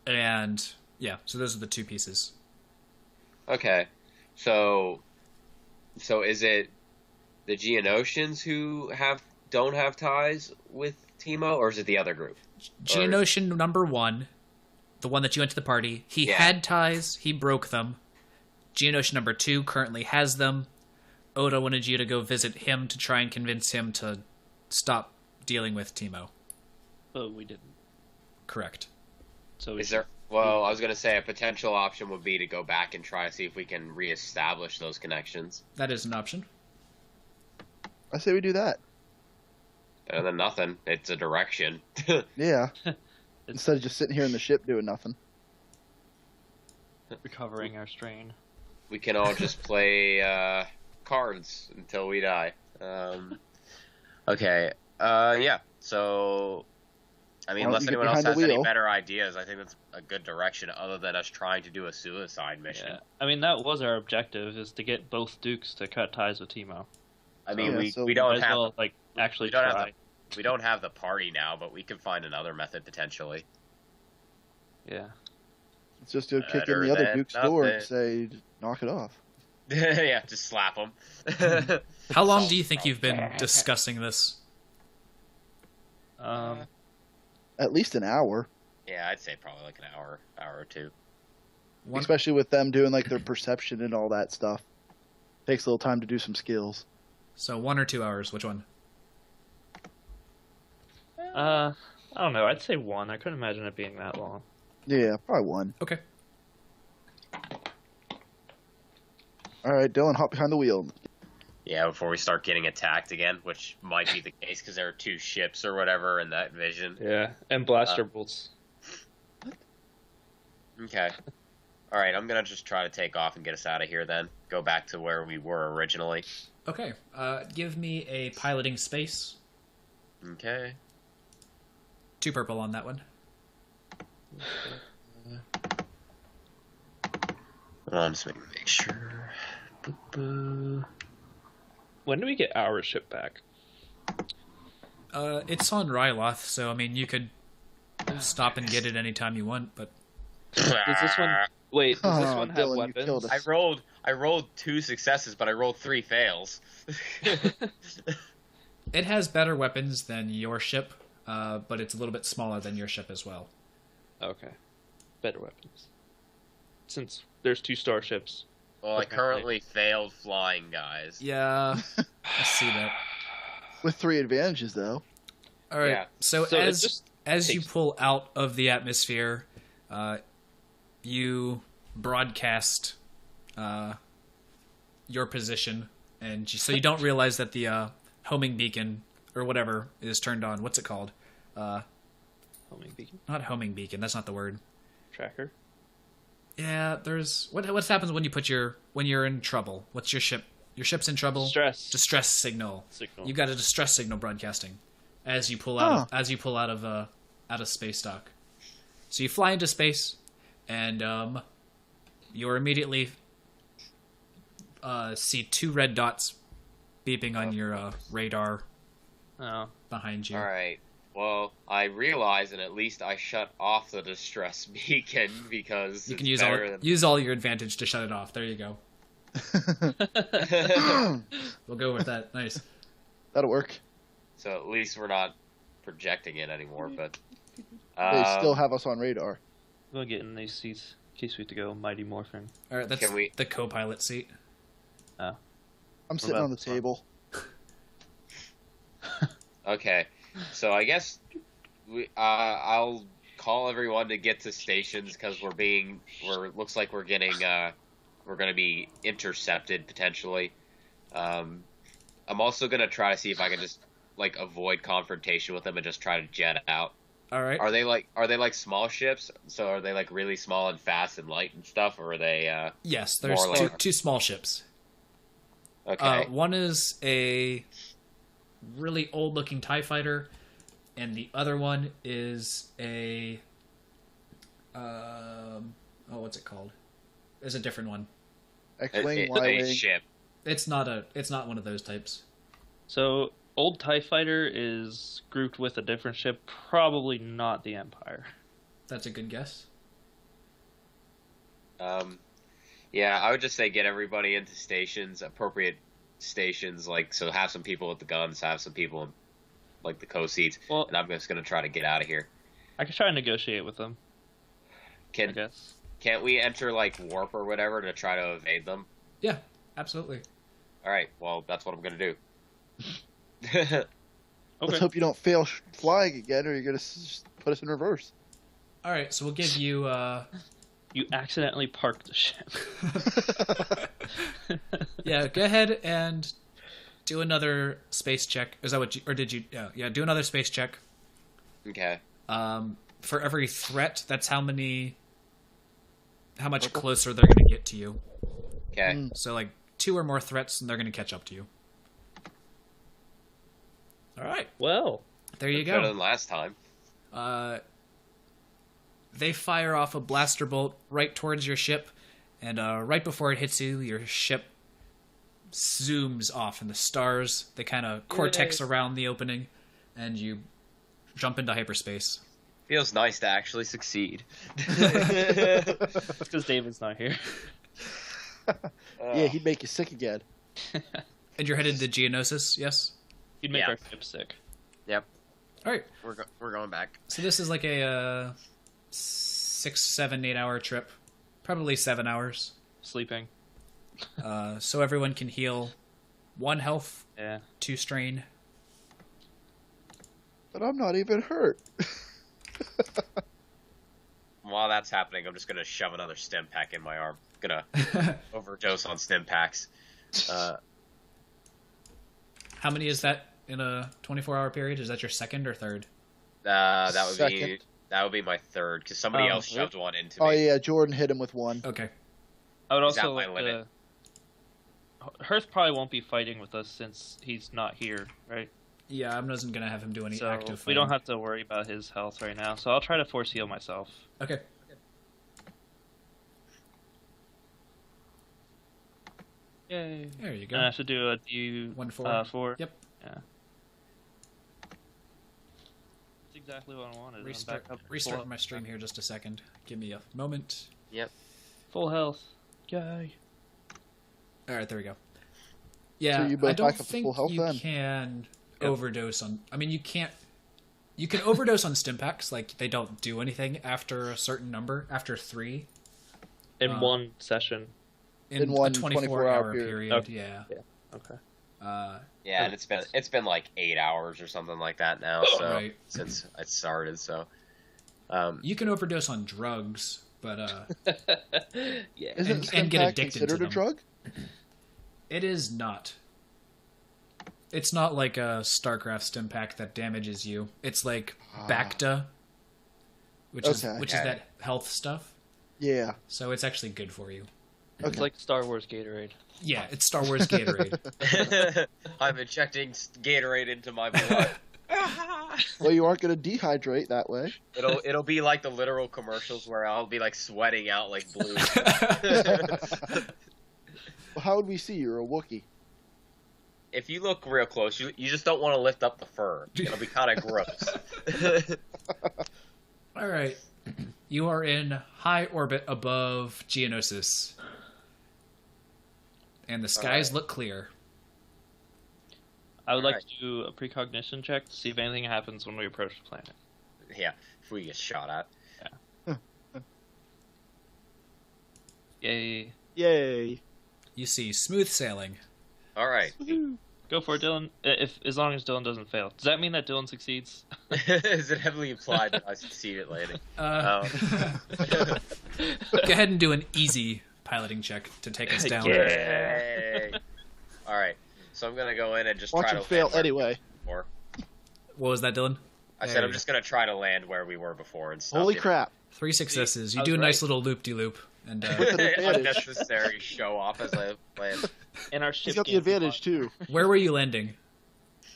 And yeah, so those are the 2 pieces. Okay. So is it the Geonosians who don't have ties with Teemo, or is it the other group? Geonosian number 1, the one that you went to the party, he had ties, he broke them. Geonosian number 2 currently has them. Oda wanted you to go visit him to try and convince him to stop dealing with Teemo. But we didn't. Correct. So Is there? Well, I was going to say a potential option would be to go back and try to see if we can reestablish those connections. That is an option. I say we do that. Better than nothing. It's a direction. Yeah. Instead of just sitting here in the ship doing nothing. recovering our strain. We can all just play cards until we die. Okay. Yeah. So, I mean, Why don't unless you get anyone else behind the has any wheel? better ideas, I think that's a good direction other than us trying to do a suicide mission. Yeah. I mean, that was our objective, is to get both Dukes to cut ties with Teemo. I mean, Yeah, we don't Might as have well, like, actually we don't have try. we don't have the party now, but we can find another method potentially. Yeah. Let's just go kick in Better the other than Duke's door and nothing. say, knock it off. Yeah, just slap them. How long do you think you've been discussing this? At least an hour. Yeah, I'd say probably like an hour or two. Especially with them doing like their perception and all that stuff. Takes a little time to do some skills. So 1 or 2 hours, which one? I don't know. I'd say 1. I couldn't imagine it being that long. Yeah, probably 1. Okay. All right, Dylan, hop behind the wheel. Yeah, before we start getting attacked again, which might be the case because there are 2 ships or whatever in that vision. Yeah, and blaster bolts. Okay. All right, I'm gonna just try to take off and get us out of here. Then go back to where we were originally. Okay. Give me a piloting space. Okay. 2 purple on that one. Hold on, just make sure. Boo-boo. When do we get our ship back? It's on Ryloth, so I mean you could stop and get it anytime you want, but Does this one... Wait, does this Oh, one have Dylan, you killed weapons? us. I rolled 2 successes, but I rolled 3 fails. it has better weapons than your ship, but it's a little bit smaller than your ship as well. Okay. Better weapons. Since there's 2 starships. Well, I currently failed flying, guys. Yeah, I see that. With 3 advantages, though. All right. Yeah. So So it as just you takes- pull out of the atmosphere, you broadcast your position, and so you don't realize that the homing beacon or whatever is turned on. What's it called? Homing beacon Not homing beacon. That's not the word. tracker. Yeah, there's what happens when you're in trouble. What's your ship? Your ship's in trouble. Distress signal. You got a distress signal broadcasting as you pull out out of space dock. So you fly into space, and you're immediately see 2 red dots beeping on your radar Oh. behind you. All right. Well, I realize, and at least I shut off the distress beacon because You can it's use all your advantage to shut it off. There you go. We'll go with that. Nice. That'll work. So at least we're not projecting it anymore, but... They still have us on radar. We'll get in these seats in case we have to go Mighty Morphin. All right, that's the co-pilot seat. Oh. I'm sitting on the table. Okay, so I guess I'll call everyone to get to stations because looks like we're going to be intercepted potentially. I'm also going to try to see if I can just like avoid confrontation with them and just try to jet out. All right. Are they like small ships? So are they like really small and fast and light and stuff, or are they? Yes, there's two small ships. Okay. One is a really old-looking TIE fighter, and the other one is a what's it called? It's a different one. X-wing, a Y-wing. ship. It's not one of those types. So, old TIE fighter is grouped with a different ship, probably not the Empire. That's a good guess. Yeah, I would just say get everybody into stations, appropriate stations, like, so have some people with the guns, have some people in, like, the co-seats, and I'm just going to try to get out of here. I could try and negotiate with them, I guess. Can't we enter, like, warp or whatever to try to evade them? Yeah, absolutely. Alright, well, that's what I'm going to do. Okay. Let's hope you don't fail flying again, or you're going to put us in reverse. All right, so we'll give you... You accidentally parked the ship. Yeah, go ahead and do another space check. Is that what you... Or did you... Yeah, do another space check. Okay. For every threat, that's how much closer they're going to get to you. Okay. So, like, 2 or more threats, and they're going to catch up to you. All right. Well, there you go. Better than last time. They fire off a blaster bolt right towards your ship, and right before it hits you, your ship zooms off, and the stars, they kind of cortex around the opening, and you jump into hyperspace. Feels nice to actually succeed. because David's not here. Yeah, he'd make you sick again. And you're headed to Geonosis, yes? You'd make our ship sick. Yep. All right. We're going back. So this is like a 6, 7, 8 hour trip. Probably 7 hours. Sleeping. So everyone can heal 1 health, 2 strain. But I'm not even hurt. While that's happening, I'm just going to shove another stim pack in my arm. Gonna overdose on stim packs. How many is that in a 24-hour period? Is that your second or third? That would be my third, because somebody else shoved one into me. Oh yeah, Jordan hit him with one. Okay. I would also my limit. Hearth probably won't be fighting with us since he's not here, right? Yeah, I wasn't gonna have him do any So active fighting. we don't have to worry about his health right now. So I'll try to force heal myself. Okay. Yay! There you go. And I have to do a D4. 4. Yep. Yeah. That's exactly what I wanted. Restart my stream here just a second. Give me a moment. Yep. Full health. Yay. All right, there we go. Yeah, So you both I don't back up to think full health you then? can overdose on... I mean, you can't... You can overdose on stim packs. Like, they don't do anything after a certain number. After 3. In one session. In one a 24-hour period. Okay. Yeah. Okay. Yeah, and it's been like 8 hours or something like that now. So Right. since I started, so You can overdose on drugs, but Yeah. Isn't and get Stimpak addicted to considered a them. drug? it is not. It's not like a StarCraft stim pack that damages you. It's like Bacta, which is that health stuff. Yeah. So it's actually good for you. It's like Star Wars Gatorade. Yeah, it's Star Wars Gatorade. I'm injecting Gatorade into my blood. Well, you aren't going to dehydrate that way. It'll be like the literal commercials where I'll be like sweating out like blue. Well, how would we see you're a Wookiee? If you look real close, you just don't want to lift up the fur. It'll be kind of gross. All right. You are in high orbit above Geonosis. And the skies look clear. I would like Alright. to do a precognition check to see if anything happens when we approach the planet. Yeah, if we get shot at. Yay. Yay. You see smooth sailing. All right. Go for it, Dylan. If as long as Dylan doesn't fail. Does that mean that Dylan succeeds? Is it heavily implied that I succeed at landing? Go ahead and do an easy piloting check to take us down. Yay! All right. So I'm gonna go in and just Watch try him to fail land where anyway. we were before. What was that, Dylan? I There said you I'm go. just gonna try to land where we were before and stuff. Holy you know? crap. 3 successes. You I do a was nice right. little loop-de-loop. And With an advantage. Unnecessary show off as I land. And our ship He's got the gains advantage, too. where were you landing,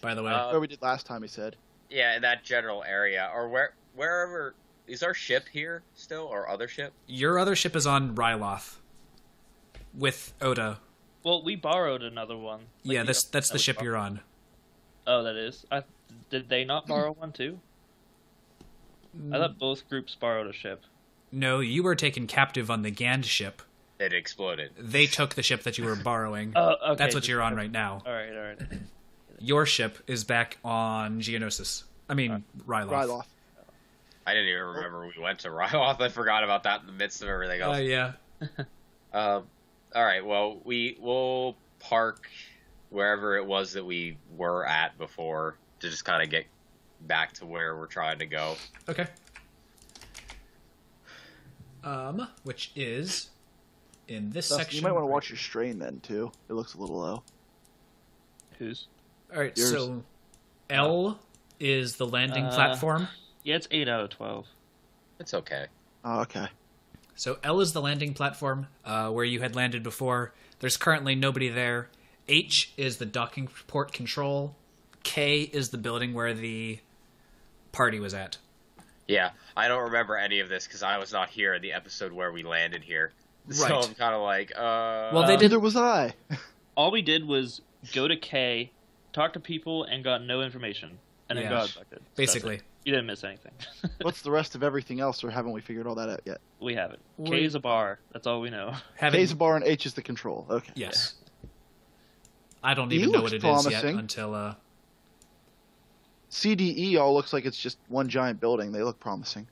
by the way? Uh, Where we did last time, he said. Yeah, in that general area, or wherever. Is our ship here still, or other ship? Your other ship is on Ryloth with Oda. Well, we borrowed another one. Like Yeah, that's the we ship borrowed. you're on. Oh, that is. Did they not borrow one too? I thought both groups borrowed a ship. No, you were taken captive on the Gand ship. It exploded. They took the ship that you were borrowing. Oh, okay. That's what you're on right now. All right. Your ship is back on Geonosis. I mean, Ryloth. Ryloth. I didn't even remember we went to Ryloth. I forgot about that in the midst of everything else. Yeah. All right. Well, we'll park wherever it was that we were at before to just kind of get back to where we're trying to go. Okay. Which is in this Dustin, section. you might want to watch your strain then, too. It looks a little low. Whose? All right, Yours. so L is the landing platform. Yeah, it's 8 out of 12. It's okay. Oh, okay. So L is the landing platform where you had landed before. There's currently nobody there. H is the docking port control. K is the building where the party was at. Yeah, I don't remember any of this because I was not here in the episode where we landed here. So Right. I'm kind of like, Well, they did. Neither was I. All we did was go to K, talk to people, and got no information, and then Yeah. got abducted. So that's Basically. it. You didn't miss anything. What's the rest of everything else, or haven't we figured all that out yet? We have it. We- K is a bar. That's all we know. Having, K's a bar and H is the control. Okay. Yes. I don't He even know looks what it is yet promising. until CDE all looks like it's just one giant building. They look promising.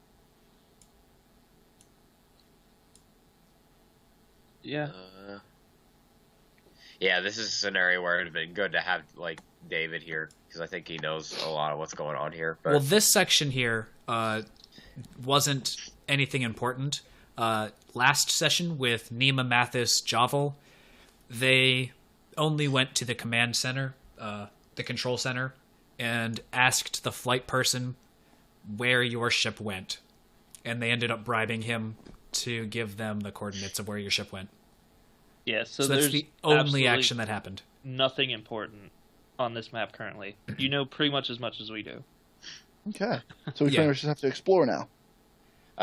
Yeah. yeah, this is a scenario where it'd have been good to have like David here because I think he knows a lot of what's going on here. But well, this section here wasn't anything important. Last session with Nima, Mathis, Javel, they only went to the command center, the control center, and asked the flight person where your ship went. And they ended up bribing him to give them the coordinates of where your ship went. Yeah, so So that's there's the only absolutely action that happened. nothing important on this map currently. You know pretty much as we do. Okay. So we Yeah. pretty much just have to explore now.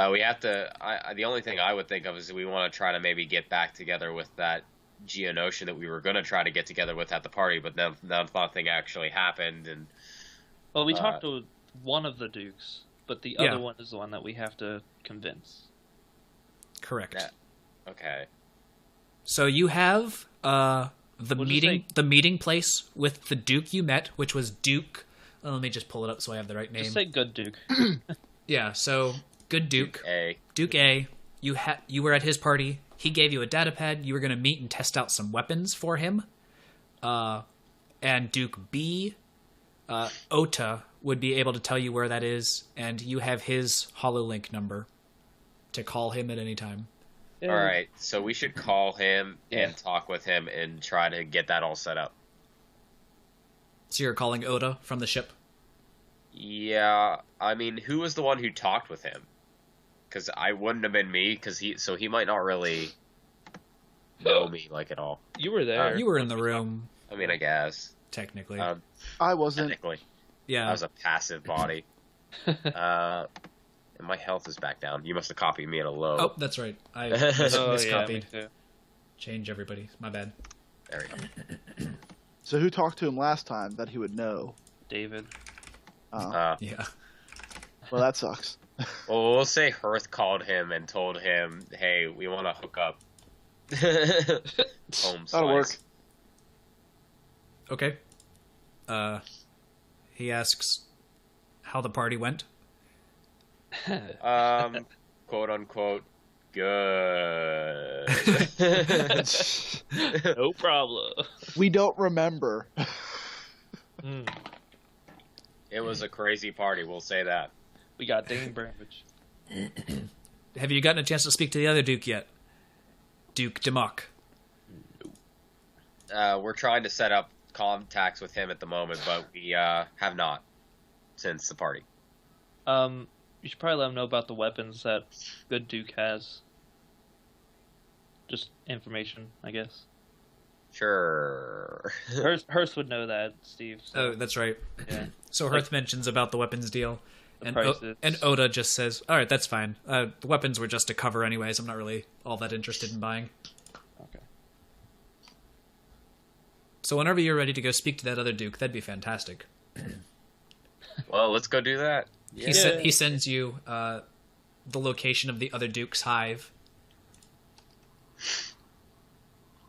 we have to. The only thing I would think of is we want to try to maybe get back together with that Geonotion that we were going to try to get together with at the party, but then nothing actually happened. And Well, we talked to one of the dukes, but the Yeah. other one is the one that we have to convince. Correct. Yeah. okay, So you have the We'll just meeting, say- the meeting place with the Duke you met, which was Duke. Let me just pull it up so I have the right name. Just say good duke. Yeah. So good Duke, A. Duke A. You were at his party. He gave you a data pad. You were going to meet and test out some weapons for him. And Duke B, Ota would be able to tell you where that is, and you have his HoloLink number to call him at any time. All right, so we should call him and talk with him and try to get that all set up. So you're calling Oda from the ship. Yeah, I mean, who was the one who talked with him? Because I wouldn't have been me, so he might not really know me like at all. You were there. You were in the room, I mean, I guess technically. I wasn't. technically, Yeah. I was a passive body. And my health is back down. You must have copied me at a low. Oh, that's right. I Oh, yeah, miscopied. me too. Change everybody. My bad. There we go. So who talked to him last time that he would know? David. Oh, Yeah. well, that sucks. Well, we'll say Hearth called him and told him, "Hey, we want to hook up." Home That'll work. slice. Okay. He asks how the party went. Quote unquote, good. No problem. We don't remember. Mm. It was a crazy party, we'll say that. We got Dane Bramage. Have you gotten a chance to speak to the other Duke yet? Duke Demock. We're trying to set up contacts with him at the moment, but we have not since the party. You should probably let him know about the weapons that Good Duke has. Just information, I guess. Sure. Hearth would know that, Steve. So, Oh, that's right. yeah. So Hearth mentions about the weapons deal, The and prices. and Oda just says, "All right, that's fine. The weapons were just a cover, anyways. I'm not really all that interested in buying." Okay. So whenever you're ready to go speak to that other Duke, that'd be fantastic. Well, let's go do that. He sends you the location of the other Duke's hive.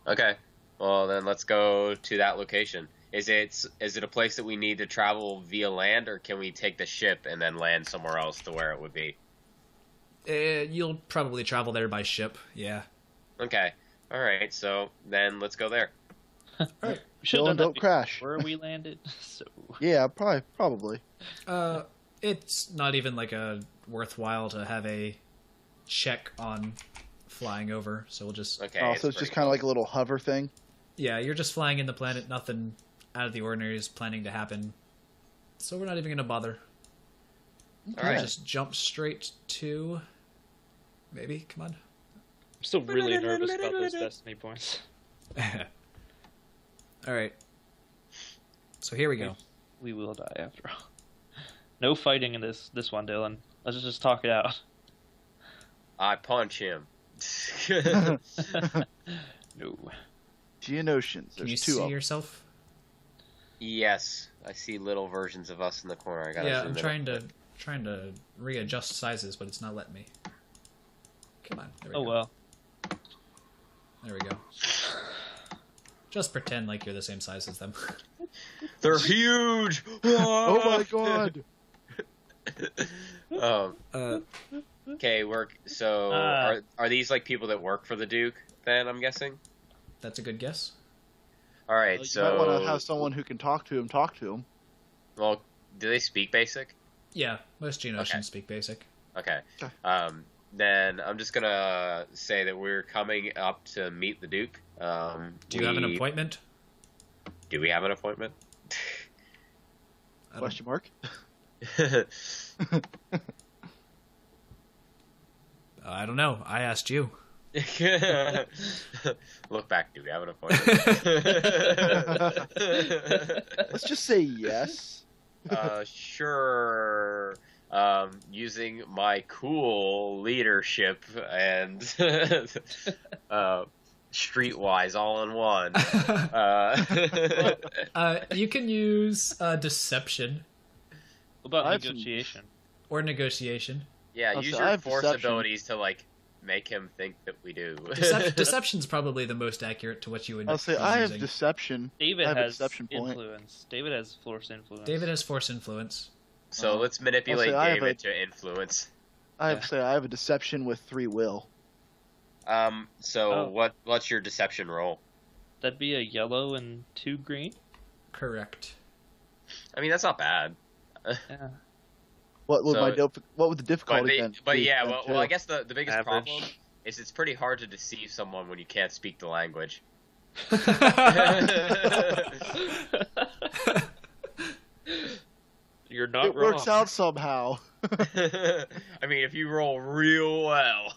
Okay. Well, then let's go to that location. Is it a place that we need to travel via land, or can we take the ship and then land somewhere else to where it would be? You'll probably travel there by ship. Yeah. Okay. All right. So then let's go there. We should have Dylan, done that don't crash. where we landed. So Yeah, probably. It's not even like a worthwhile to have a check on flying over, so we'll just Okay. Oh, so it's just kind of like a little hover thing. yeah, you're just flying in the planet. Nothing out of the ordinary is planning to happen, so we're not even gonna bother. All right. Just jump straight to maybe. Come on. I'm still really nervous about those destiny points. All right. So here we go. We will die after all. No fighting in this one, Dylan. Let's just talk it out. I punch him. No. Geonosians. Can you There's two see of them. yourself? Yes, I see little versions of us in the corner. I gotta Yeah, zoom I'm in. trying to readjust sizes, but it's not letting me. Come on. There we Oh go. well. There we go. Just pretend like you're the same size as them. They're huge. Oh my god! Okay, So are these like people that work for the Duke? Then I'm guessing. That's a good guess. All right, You so might want to have someone who can talk to him. well, do they speak basic? Yeah, most Geonosians Okay. speak basic. Okay. Okay. Then I'm just gonna say that we're coming up to meet the Duke. Do you have an appointment? Do we have an appointment? I don't- Question mark. I don't know. I asked you. Look back. Do we have an appointment? Let's just say yes. Sure. Using my cool leadership and streetwise all in one. You can use deception What about I have some- negotiation? or negotiation. Yeah, Oh, use so your I have force deception. abilities to like make him think that we do. Deception's probably the most accurate to what you would I'll say be I have using. deception. David I have a has deception point. influence. David has force influence. David has force influence. So let's manipulate I'll say I have David a- to influence. I have to say I have a deception with 3 will. So Oh. what's your deception roll? That'd be a yellow and 2 green. Correct. I mean, that's not bad. Yeah. What would So- what would the difficulty then? But be yeah, then, well, too? I guess the biggest Average. problem is it's pretty hard to deceive someone when you can't speak the language. You're not it wrong. works out somehow. I mean, if you roll real well.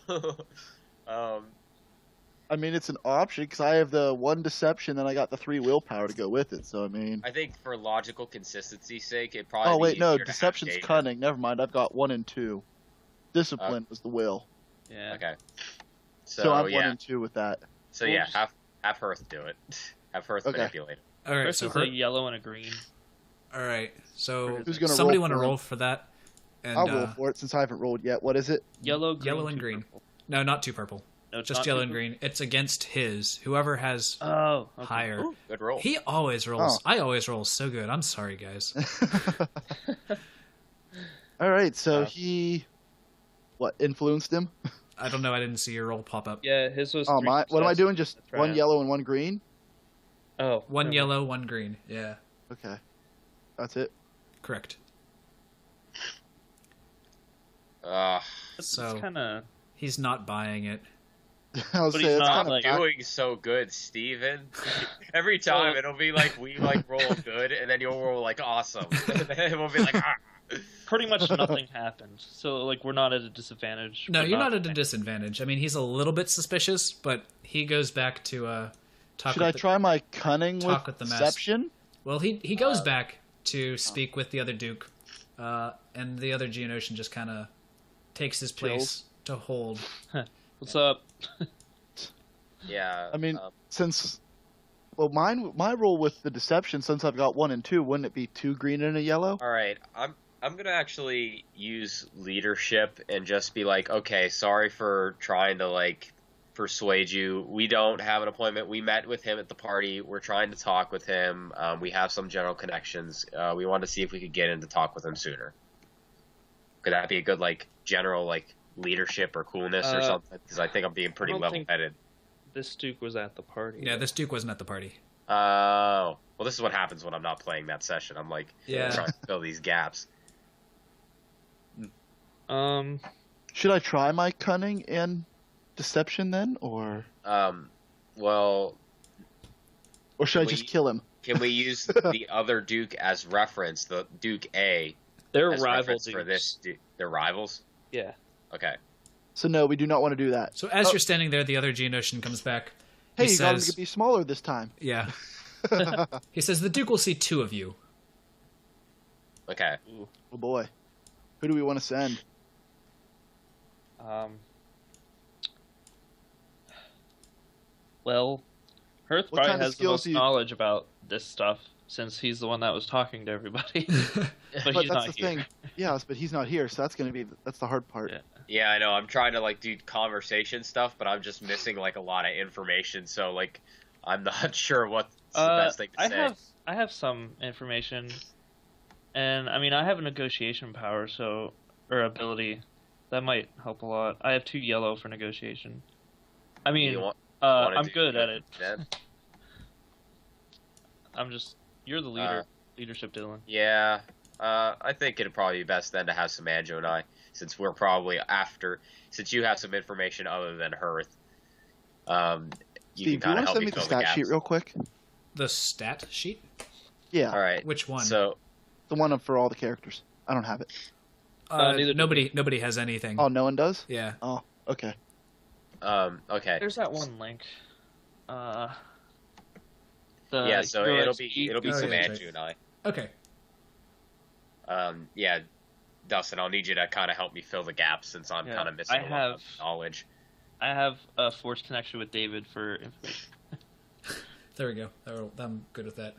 I mean, it's an option because I have the 1 deception, then I got the 3 willpower to go with it. So I mean, I think for logical consistency's sake, it probably. oh be wait, no, easier to have deception's David. cunning. Never mind, I've got 1 and 2. Discipline was the will, Yeah. Okay. so I'm 1 yeah. and 2 with that. So yeah, have Hearth do it. Have Hearth Okay. manipulate it. All right. First So is a yellow and a green. all right. So Who's gonna somebody roll want to for him? roll for that? And I'll roll for it since I haven't rolled yet. What is it? Yellow, green, Yellow and two green. purple. No, not 2 purple. No, it's just not yellow two and blue? green. It's against his. Whoever has Oh, okay. higher. Ooh, good roll. He always rolls. Oh. I always roll so good. I'm sorry, guys. All right, so Uh, he what influenced him? I don't know. I didn't see your roll pop up. Yeah, his was. Oh 3 my! What am I success. doing? Just That's right. one yellow and one green? Oh, One never mind. yellow, one green. Yeah, Okay, that's it. correct. It's So- kind of. He's not buying it. I was But saying he's that's not, kind of like, doing so good, Steven. Every time it'll be like we like roll good, and then you'll roll like awesome. And then we'll be like, ah. Pretty much nothing happened, so like we're not at a disadvantage. No, We're you're not at a disadvantage. I mean, he's a little bit suspicious, but he goes back to talk. Should with I the- try my cunning talk with with the mask. deception? Well, he goes back to speak with the other Duke, and the other Geonosian just kind of takes his place to hold. What's up? Yeah. I mean, since my role with the deception, since I've got 1 and 2, wouldn't it be 2 green and a yellow? all right. I'm gonna actually use leadership and just be like, okay, sorry for trying to like persuade you. We don't have an appointment. We met with him at the party. We're trying to talk with him. We have some general connections. We wanted to see if we could get in to talk with him sooner. Could that be a good like general like leadership or coolness or something? Because I think I'm being pretty I don't think- level-headed. This Duke was at the party. Yeah, this Duke wasn't at the party. Oh, well, this is what happens when I'm not playing that session. I'm like Yeah. trying to fill these gaps. Should I try my cunning and deception then, or Well, should I we- just kill him? can we use the other Duke as reference, the Duke A, They're as rival reference Dukes. for this? They're rivals. Yeah. Okay. So no, we do not want to do that. So as Oh. you're standing there, the other Geonosian comes back. Hey, He you got him says, to be smaller this time. "Yeah." He says the Duke will see 2 of you. Okay. Oh boy, who do we want to send? Well, Hearth What probably kind of has the most skills do you- knowledge about this stuff since he's the one that was talking to everybody. but But he's that's not the here. thing. Yes, but he's not here, so that's the hard part. Yeah. Yeah, I know. I'm trying to like do conversation stuff, but I'm just missing like a lot of information. So like, I'm not sure what's the best thing to say. I have some information, and I mean I have a negotiation power, or ability, that might help a lot. I have 2 yellow for negotiation. I mean, You wanna I'm do good at it. Then? You're the leader. Leadership, Dylan. Yeah. I think it'd probably be best then to have some Anjo and I, since we're probably since you have some information other than Hearth. You Steve, do you can kind want of to help send me me the fill the stat gaps. sheet real quick? The stat sheet? Yeah, All right. Which one? So the one for all the characters. I don't have it. Neither do Nobody has anything. Oh, no one does. Yeah. Oh, okay. okay. There's that one link. Yeah. The So Hero it'll XP. be Oh, some yeah, Anjo and I. Okay. Yeah, Dustin, I'll need you to kind of help me fill the gaps since I'm Yeah, kind of missing I a lot of have- knowledge. I have a forced connection with David for information. There we go. I'm good with that.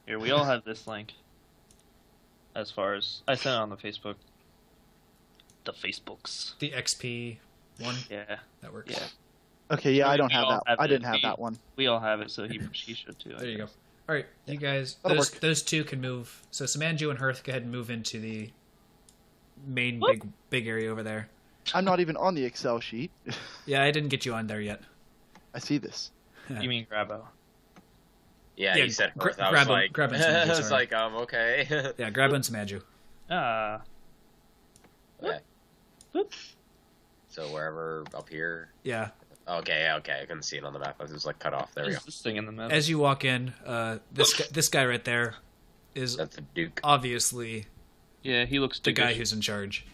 Here, we all have this link. As far as I sent it on the Facebook. The Facebooks. The XP one, Yeah, that works. yeah. Okay, yeah, I don't We have all that. have I it. didn't have that one. We all have it, so he should too. I There you go. guess. All right, you guys, That'll work. those 2 can move. So Samanju and Hearth, go ahead and move into the main What? big area over there. I'm not even on the Excel sheet. Yeah, I didn't get you on there yet. I see this. You mean Grabo? Yeah, Yeah, you said gra- Hearth. I grab was him- like, grab him, I was sorry. like, okay. Yeah, grab and Samanju. Ah. Okay. So wherever up here. Yeah. Okay, I couldn't see it on the map. I was just like cut off. There we go. There's this thing in the middle. As you walk in, this guy right there is That's a Duke. obviously Yeah, he looks the guy dookish. who's in charge.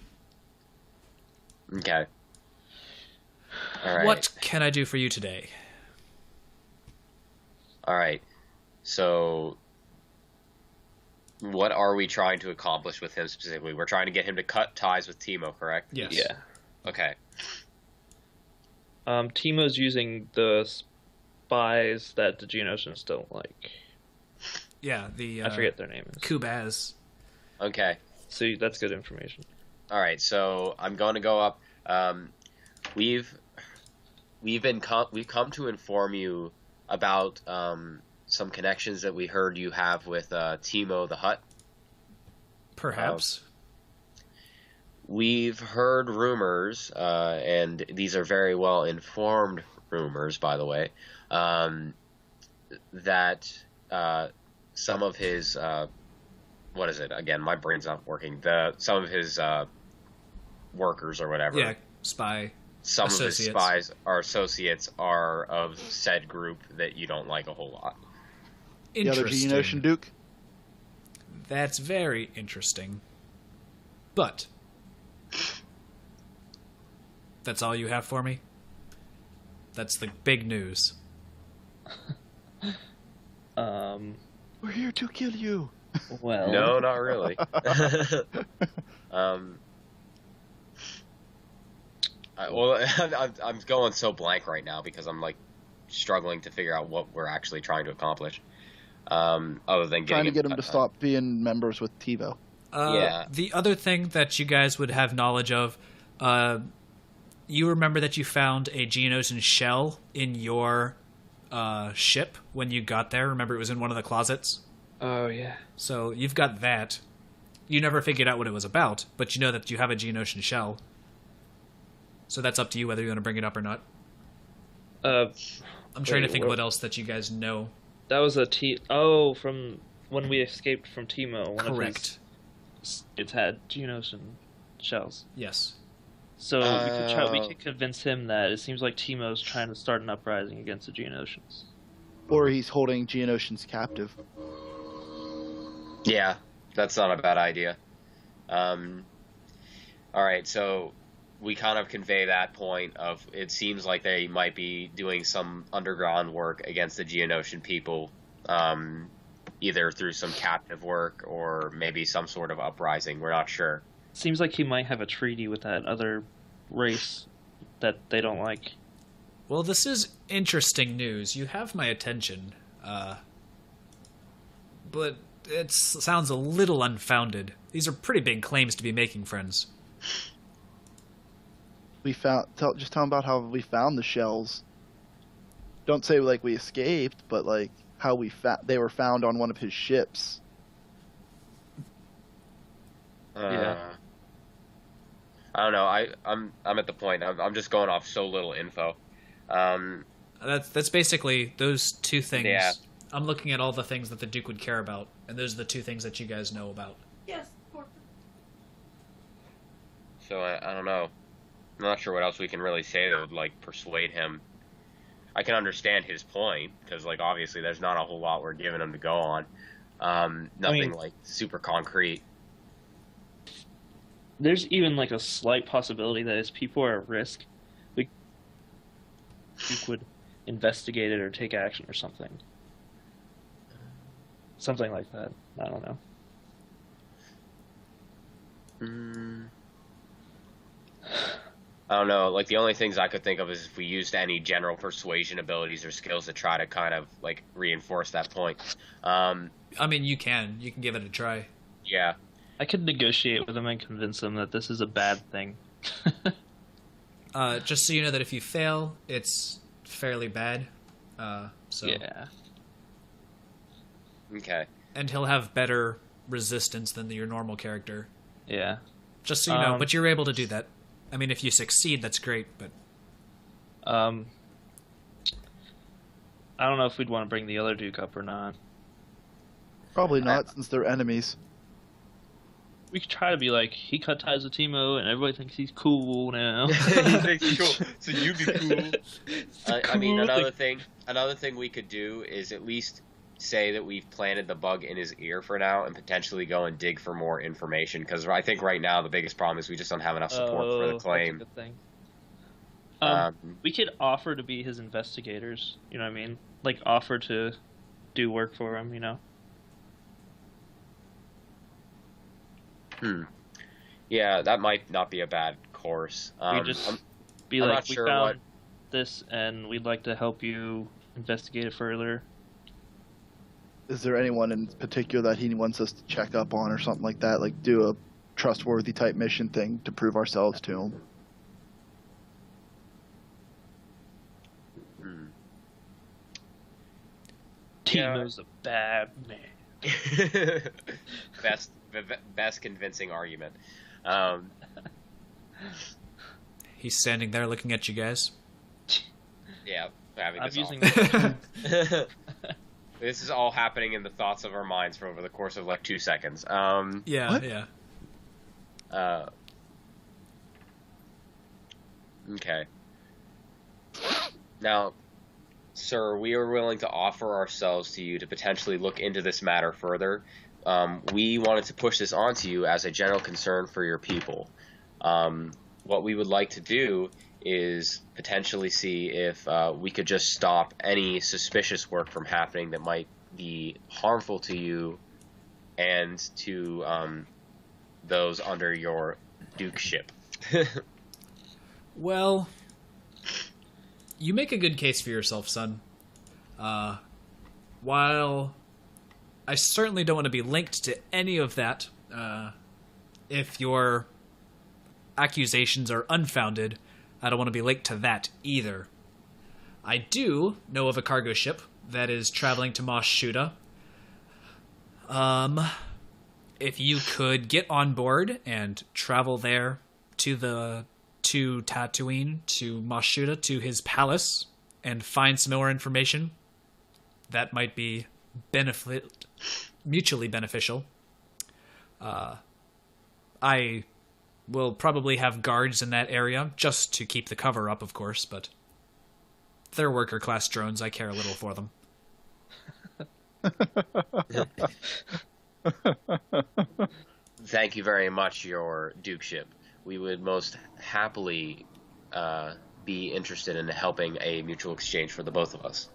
Okay. All right. What can I do for you today? All right. So, what are we trying to accomplish with him specifically? We're trying to get him to cut ties with Teemo, correct? Yes. Yeah. Okay. Teemo's using the spies that the Geonosians don't like. Yeah, the I forget their name is. Kubaz. Okay. So that's good information. All right. So I'm going to go up. We've we've come to inform you about some connections that we heard you have with Teemo the Hutt. Perhaps. We've heard rumors, and these are very well informed rumors, by the way, that some of his what is it again? My brain's not working. Some of his workers or whatever. Yeah, spy. Some associates. of his spies or associates are of said group that you don't like a whole lot. The other Interesting. Geonosian Duke? That's very interesting. But that's all you have for me? That's the big news. We're here to kill you. Well, No, not really. I'm going so blank right now because I'm like struggling to figure out what we're actually trying to accomplish. Other than Trying to get him them to stop being members with TiVo. Yeah. The other thing that you guys would have knowledge of, you remember that you found a Geonosian shell in your ship when you got there? Remember it was in one of the closets? oh yeah. So you've got that. You never figured out what it was about, but you know that you have a Geonosian shell. So that's up to you whether you want to bring it up or not. I'm trying to think of what else that you guys know. That was a from when we escaped from Teemo. Correct. It's had Geonosian shells. Yes. So we could convince him that it seems like Teemo's trying to start an uprising against the Geonosians. Or he's holding Geonosians captive. Yeah, that's not a bad idea. All right, so we kind of convey that point of it seems like they might be doing some underground work against the Geonosian people, either through some captive work or maybe some sort of uprising. We're not sure. Seems like he might have a treaty with that other race that they don't like. Well, this is interesting news. You have my attention. But it sounds a little unfounded. These are pretty big claims to be making, friends. Just tell them about how we found the shells. Don't say like we escaped, but like how they were found on one of his ships. Yeah. I don't know. I'm at the point. I'm just going off so little info. That's basically those two things. Yeah. I'm looking at all the things that the Duke would care about, and those are the two things that you guys know about. Yes. So I don't know. I'm not sure what else we can really say that would like persuade him. I can understand his point because like obviously there's not a whole lot we're giving him to go on. Nothing like super concrete. There's even like a slight possibility that his people are at risk. We could investigate it or take action or something. Something like that. I don't know. I don't know. Like the only things I could think of is if we used any general persuasion abilities or skills to try to kind of like reinforce that point. I mean, you can give it a try. Yeah. I could negotiate with him and convince him that this is a bad thing. Just so you know that if you fail, it's fairly bad. So Yeah. Okay. and he'll have better resistance than your normal character. Yeah. Just so you know, but you're able to do that. I mean, if you succeed, that's great, but I don't know if we'd want to bring the other Duke up or not. Probably not, since they're enemies. We could try to be like, he cut ties with Teemo, and everybody thinks he's cool now. He thinks cool. So you be cool. I mean, cool another thing we could do is at least say that we've planted the bug in his ear for now, and potentially go and dig for more information. Because I think right now the biggest problem is we just don't have enough support for the claim. That's a good thing. We could offer to be his investigators. You know what I mean? Like offer to do work for him. You know. Yeah, that might not be a bad course. We just be I'm like, not we sure found what- this, and we'd like to help you investigate it further. Is there anyone in particular that he wants us to check up on or something like that? Like do a trustworthy type mission thing to prove ourselves to him? Teemo's a bad man. best convincing argument. He's standing there looking at you guys. Yeah, having I'm this using This is all happening in the thoughts of our minds for over the course of like 2 seconds. Yeah, What? yeah. Okay. Now, sir, we are willing to offer ourselves to you to potentially look into this matter further. We wanted to push this onto you as a general concern for your people. What we would like to do is potentially see if we could just stop any suspicious work from happening that might be harmful to you and to those under your dukeship. Well, you make a good case for yourself, son. While I certainly don't want to be linked to any of that, if your accusations are unfounded, I don't want to be linked to that either. I do know of a cargo ship that is traveling to Mos Shuda. If you could get on board and travel there to Tatooine, to Mos Shuda, to his palace, and find some more information, that might be mutually beneficial. I will probably have guards in that area, just to keep the cover up, of course, but they're worker-class drones. I care a little for them. Thank you very much, your dukeship. We would most happily be interested in helping a mutual exchange for the both of us.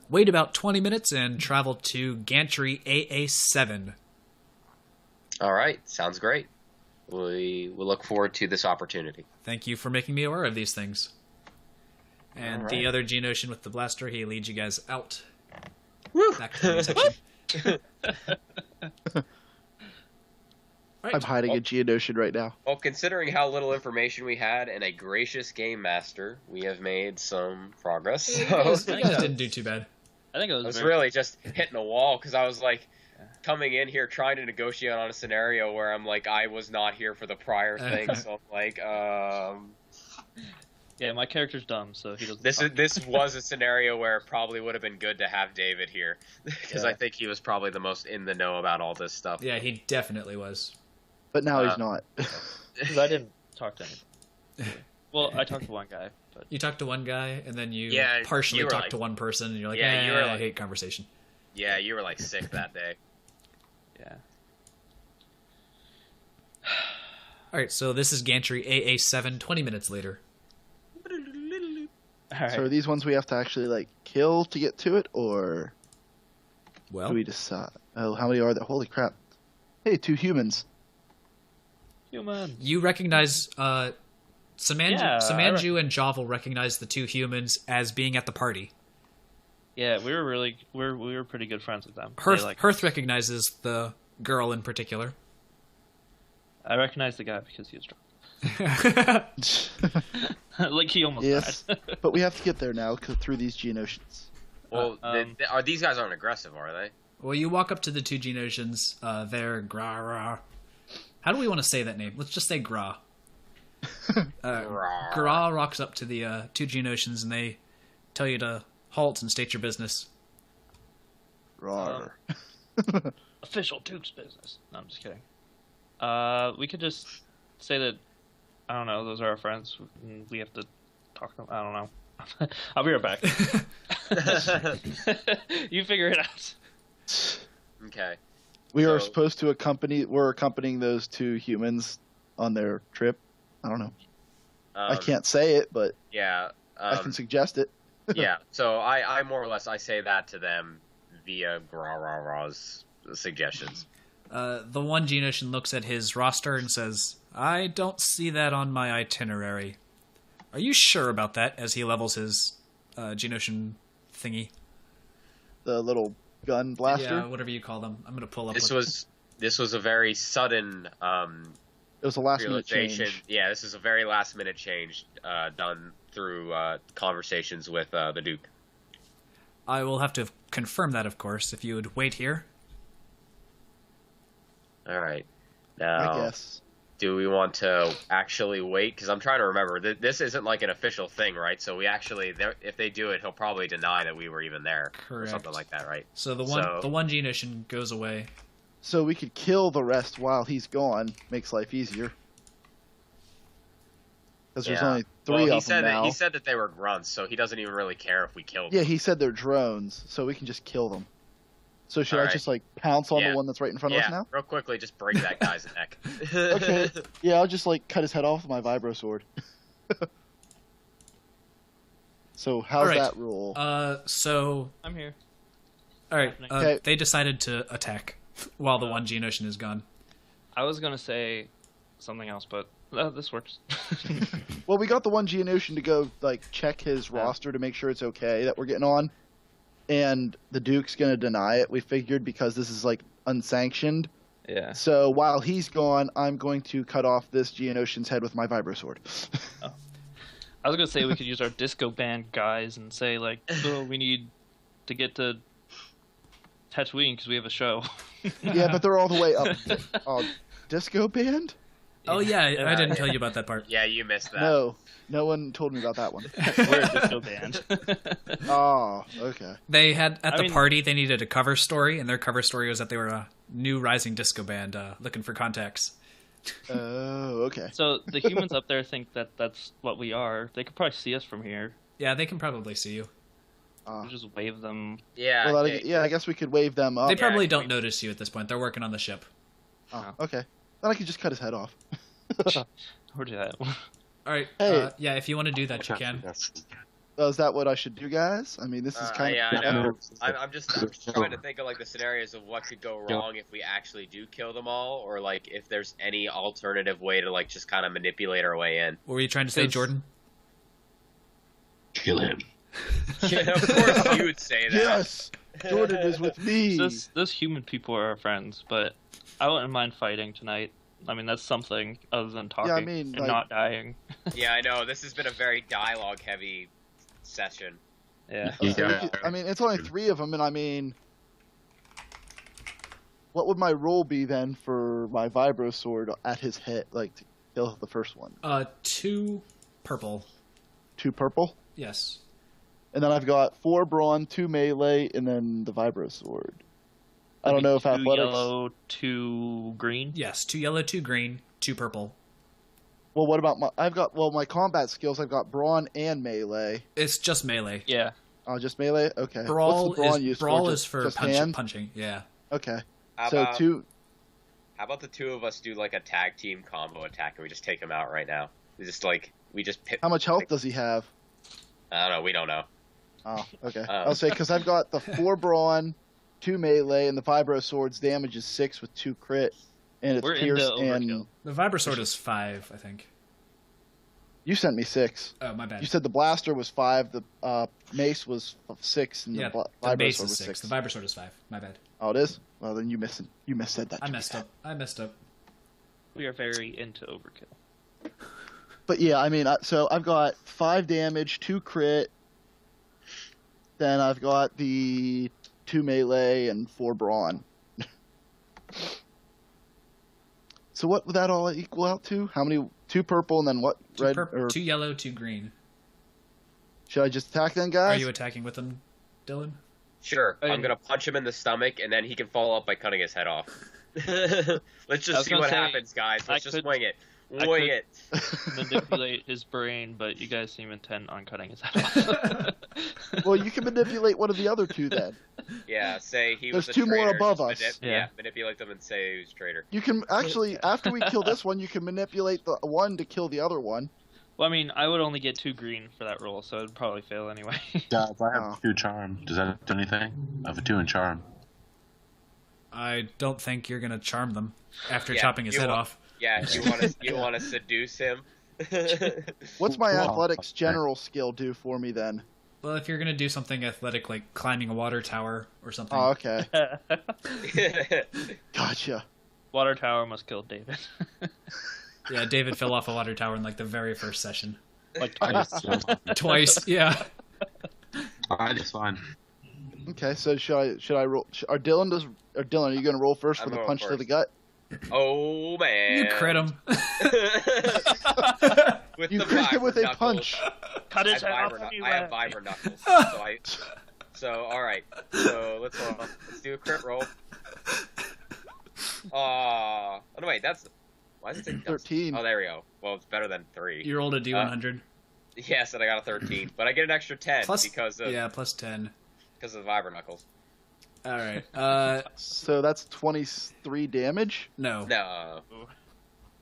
Wait about 20 minutes and travel to Gantry AA7. All right, sounds great. We will look forward to this opportunity. Thank you for making me aware of these things. And All the right. other Geonosian with the blaster, he leads you guys out. Woo! Back to the main section. Right. I'm hiding a Geonosian right now. Well, considering how little information we had and a gracious game master, we have made some progress. You So guys didn't do too bad. I think it I was was very really just hitting a wall because I was like coming in here trying to negotiate on a scenario where I'm like I was not here for the prior thing, so I'm like, Yeah, my character's dumb, so he doesn't. this was a scenario where it probably would have been good to have David here because Yeah. I think he was probably the most in the know about all this stuff. Yeah, he definitely was. But now he's not. 'Cause I didn't talk to anyone. Well, I talked to one guy, but You talked to one guy, and then you Yeah, partially you were talked like- to one person, and you're like, Yeah, you were I like- hate conversation. Yeah, you were like sick that day. yeah. All right, so this is Gantry AA7, 20 minutes later. All right. So are these ones we have to actually like kill to get to it, or Well, do we decide? Oh, how many are there? Holy crap! Hey, 2 humans. Human. you recognize Yeah, Samanju and Jav will recognize the 2 humans as being at the party. Yeah, we were pretty good friends with them. Hearth recognizes the girl in particular. I recognized the guy because he was drunk. Like he almost Yes, died. but we have to get there now through these Geonosians. Well, Um, are these guys aren't aggressive, are they? Well, you walk up to the 2 Geonosians. They're Gra. How do we want to say that name? Let's just say Gra. Rawr. Gra rocks up to the 2 Geonosians, and they tell you to halt and state your business. Rawr. Official Duke's business. No, I'm just kidding. We could just say that, I don't know, those are our friends. And we have to talk to them. I don't know. I'll be right back. You figure it out. Okay. We are So- supposed to we're accompanying those 2 humans on their trip. I don't know. I can't say it, but Yeah. I can suggest it. Yeah. So I more or less I say that to them via Raw's suggestions. The one Geonosian looks at his roster and says, I don't see that on my itinerary. Are you sure about that? As he levels his Geonosian thingy. The little gun blaster. Yeah, whatever you call them. I'm going to pull up. This what- was a very sudden It was a last minute realization. change. Yeah, this is a very last minute change done through conversations with the Duke. I will have to confirm that, of course, if you would wait here. All right. I Now, guess. do we want to actually wait? Because I'm trying to remember. This isn't like an official thing, right? So we actually, if they do it, he'll probably deny that we were even there or Correct. something like that, right? So the So- one Geonosian goes away. So we could kill the rest while he's gone. Makes life easier. Because there's only three of them now. He said that they were grunts, so he doesn't even really care if we killed Yeah, them. he said they're drones, so we can just kill them. So should I Alright. just like pounce on Yeah. the one that's right in front of us now? real quickly, just break that guy's neck. Okay. Yeah, I'll just like cut his head off with my vibro sword. So how's Alright. that roll? So I'm here. all right, Okay. they decided to attack while the one Geonosian is gone. I was gonna say something else, but this works. Well, we got the one Geonosian to go like check his roster to make sure it's okay that we're getting on, and the Duke's gonna deny it. We figured because this is like unsanctioned. Yeah. So while he's gone, I'm going to cut off this Geonosian's head with my vibro sword. I was gonna say we could use our disco band guys and say like, oh, we need to get to Tatooine because we have a show. Yeah, but they're all the way up. Disco band? Oh yeah, I didn't tell you about that part. Yeah, you missed that. No one told me about that one. We're a disco band. Oh, okay. They had at I the mean- party they needed a cover story, and their cover story was that they were a new rising disco band looking for contacts. Oh, okay. So the humans up there think that that's what we are. They could probably see us from here. Yeah, they can probably see you. We just wave them. Yeah. Well, okay. I guess we could wave them up. They probably can don't we- notice you at this point. They're working on the ship. Oh, okay. Then I could just cut his head off. Or do that. All right. Hey. Yeah, if you want to do that, you can. Oh, is that what I should do, guys? I mean, this is kind yeah, of... I know. I'm just trying to think of like the scenarios of what could go wrong if we actually do kill them all, or like if there's any alternative way to like just kind of manipulate our way in. What were you trying to say, Because- Jordan? Kill him. Yeah, of course you would say that. Yes! Jordan is with me! Those human people are our friends, but I wouldn't mind fighting tonight. I mean, that's something other than talking I mean, and like- not dying. Yeah, I know. This has been a very dialogue-heavy session. Yeah. So we Yeah. could- I mean, it's only three of them, and I mean... What would my roll be then for my vibro sword at his head, like, to kill the first one? 2 purple. 2 purple? Yes. And then I've got 4 brawn, 2 melee, and then the vibro sword. I don't know if 2 athletics... yellow, 2 green. Yes. 2 yellow, 2 green, 2 purple. Well, what about my... my combat skills, I've got brawn and melee. It's just melee. Yeah. Oh, just melee? Okay. Brawl What's the brawn is used brawl for? is for just hand? punching. Yeah. Okay. How So about, 2... how about the two of us do like a tag team combo attack and we just take him out right now? We just pit. How much health does he have? I don't know. We don't know. Oh, okay. Oh. I'll say, because I've got the 4 brawn, 2 melee, and the vibro sword's damage is 6 with 2 crit, and it's We're into pierce overkill. and... The vibro sword is 5, I think. You sent me 6. Oh, my bad. You said the blaster was 5, the mace was 6, and yeah, the the vibro base sword is was 6. 6. The vibro sword is 5. My bad. Oh, it is? Well, then you missaid that. I to me. messed up. I messed up. We are very into overkill. But yeah, I mean, so I've got 5 damage, 2 crit, then I've got the 2 melee and 4 brawn. So what would that all equal out to? How many? 2 purple and then what? 2 Red? purple, Or 2 yellow, 2 green. should I just attack then, Are guys? you attacking with them, Dylan? Sure. I- I'm gonna punch him in the stomach and then he can follow up by cutting his head off. Let's I just was see gonna what say, happens, guys. Let's I just could- wing it. I Wing could- it. Manipulate his brain, but you guys seem intent on cutting his head off. Well, you can manipulate one of the other 2 then. Yeah, say he was There's a 2 more traitor, above just us. Yeah. Yeah. Manipulate them and say he was a traitor. You can actually, after we kill this one, you can manipulate the one to kill the other one. Well, I mean, I would only get 2 green for that roll, so it'd probably fail anyway. Yeah, if I have Oh. 2 charm, does that do anything? I have a 2 in charm. I don't think you're gonna charm them after Yeah, chopping his you head want- off. Yeah, you want to seduce him? What's my Wow. athletics general skill do for me then? Well, if you're gonna do something athletic like climbing a water tower or something, Oh, okay. Gotcha. Water tower must kill David. yeah, David fell off a water tower in like the very first session. Like I twice. just, Twice, yeah. I just fine. Okay, so should I roll? Dylan, are you gonna roll first for I'm the going punch to first. the gut? Oh man! You crit him. With You the crit him vibra with a knuckles. punch. Cut I his have head off. vibra, I have vibra knuckles. All right. So let's do a crit roll. Oh no, wait, why does it say 13. Oh, there we go. Well, it's better than 3. You rolled a d100. Yes, and I got a 13, but I get an extra 10 Plus, because of plus 10. because of the vibra knuckles. All right. So that's 23 damage. No. No,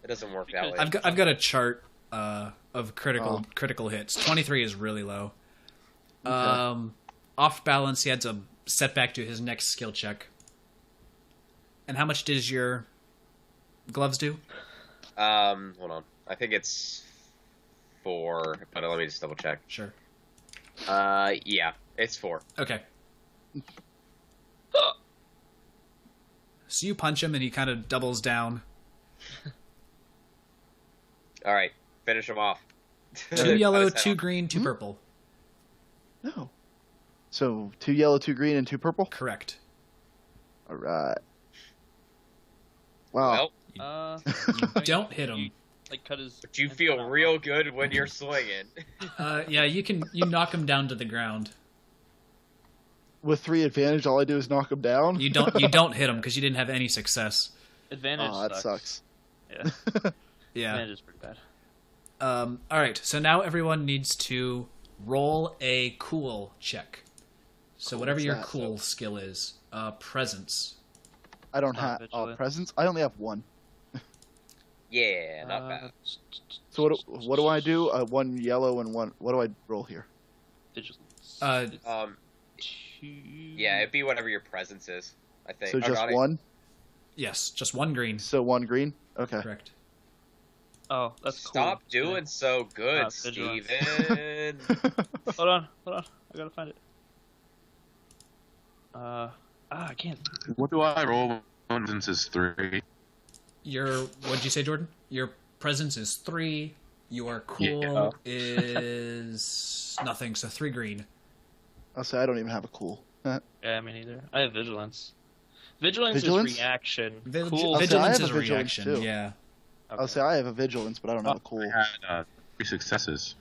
it doesn't work that way. I've got a chart of critical hits. 23 is really low. Okay. Off balance, he had a setback to his next skill check. And how much does your gloves do? Hold on. I think it's 4, but let me just double check. Sure. Yeah, it's 4. Okay. So you punch him, and he kind of doubles down. All right, finish him off. 2 yellow, Cut his head 2 off. green, 2 purple. No. So 2 yellow, 2 green, and 2 purple. Correct. All right. Wow. Well, You don't hit him. Like cut his. but you feel real good when you're swinging. Yeah, you knock him down to the ground. With 3 advantage, all I do is knock him down. You don't hit him because you didn't have any success. Advantage. Oh, that sucks. Yeah. Yeah. Advantage is pretty bad. All right. So now everyone needs to roll a cool check. So Cool, whatever what's your that? cool skill is, presence. I don't Not have vigilance. presents. I only have 1. Yeah, not bad. So what do I do? 1 yellow and 1. What do I roll here? Vigilance. Yeah, it'd be whatever your presence is. I think. So Oh, just got it. 1. Yes, just 1 green. So 1 green. Okay. Correct. Oh, that's cool. Stop doing so good, Vigilance. Steven. Hold on. I gotta find it. I can't. What do I roll when since it's 3? What'd you say, Jordan? Your presence is 3. Your cool is nothing, so 3 green. I'll say I don't even have a cool. Yeah, me neither. I have vigilance. Vigilance Vigilance? is reaction. Vigilance Cool. I'll say I is have a a vigilance, reaction. too. Yeah. I'll say I have a vigilance, but I don't have a cool. I had 3 successes.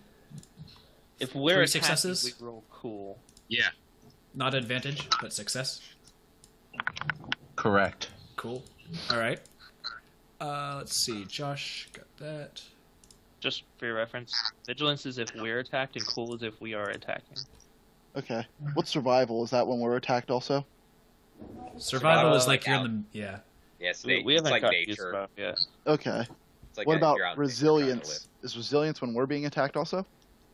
If we're 3 attacking, successes? we roll cool. Yeah. Not advantage, but success. Correct. Cool. All right. Let's see. Josh got that. Just for your reference, vigilance is if we're attacked, and cool is if we are attacking. Okay. What's survival? Is that when we're attacked also? Survival is like like you're in the yeah. Yeah, it's, We it's haven't like got used nature. about it yet. Okay. It's like What a- about you're out in nature, trying to resilience? Is resilience when we're being attacked also?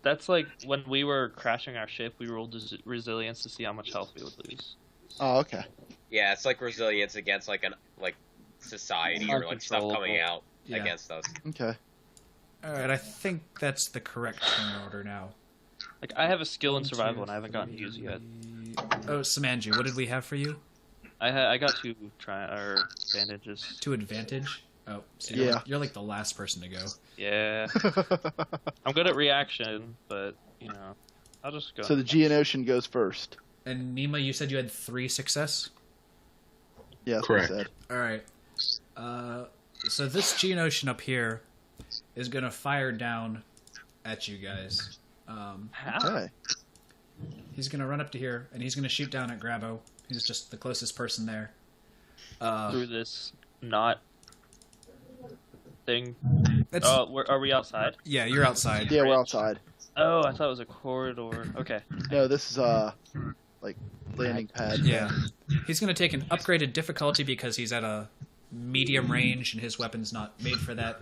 That's like when we were crashing our ship, we rolled resilience to see how much health we would lose. Oh, okay. live. Yeah, it's like resilience against like society or like stuff coming out Yeah. against us. Okay. All right. I think that's the correct turn order now. Like I have a skill in 1, 2, survival, and I haven't gotten to use it yet. 3. Oh, Samanji, what did we have for you? I got 2 bandages. 2 advantage. Oh, so Yeah. you're like the last person to go. Yeah, I'm good at reaction, but I'll just go. So the Geonosian goes first. And Nima, you said you had 3 success. Yeah, that's Correct. what I said. All right. So this Geonosian up here is gonna fire down at you guys. How? Okay. He's gonna run up to here and he's gonna shoot down at Grabo. He's just the closest person there. Through this not thing. It's, Are we outside? yeah, you're outside. Yeah, we're outside. Oh, I thought it was a corridor. Okay. No, this is like landing pad. Yeah. He's gonna take an upgraded difficulty because he's at a medium range and his weapon's not made for that.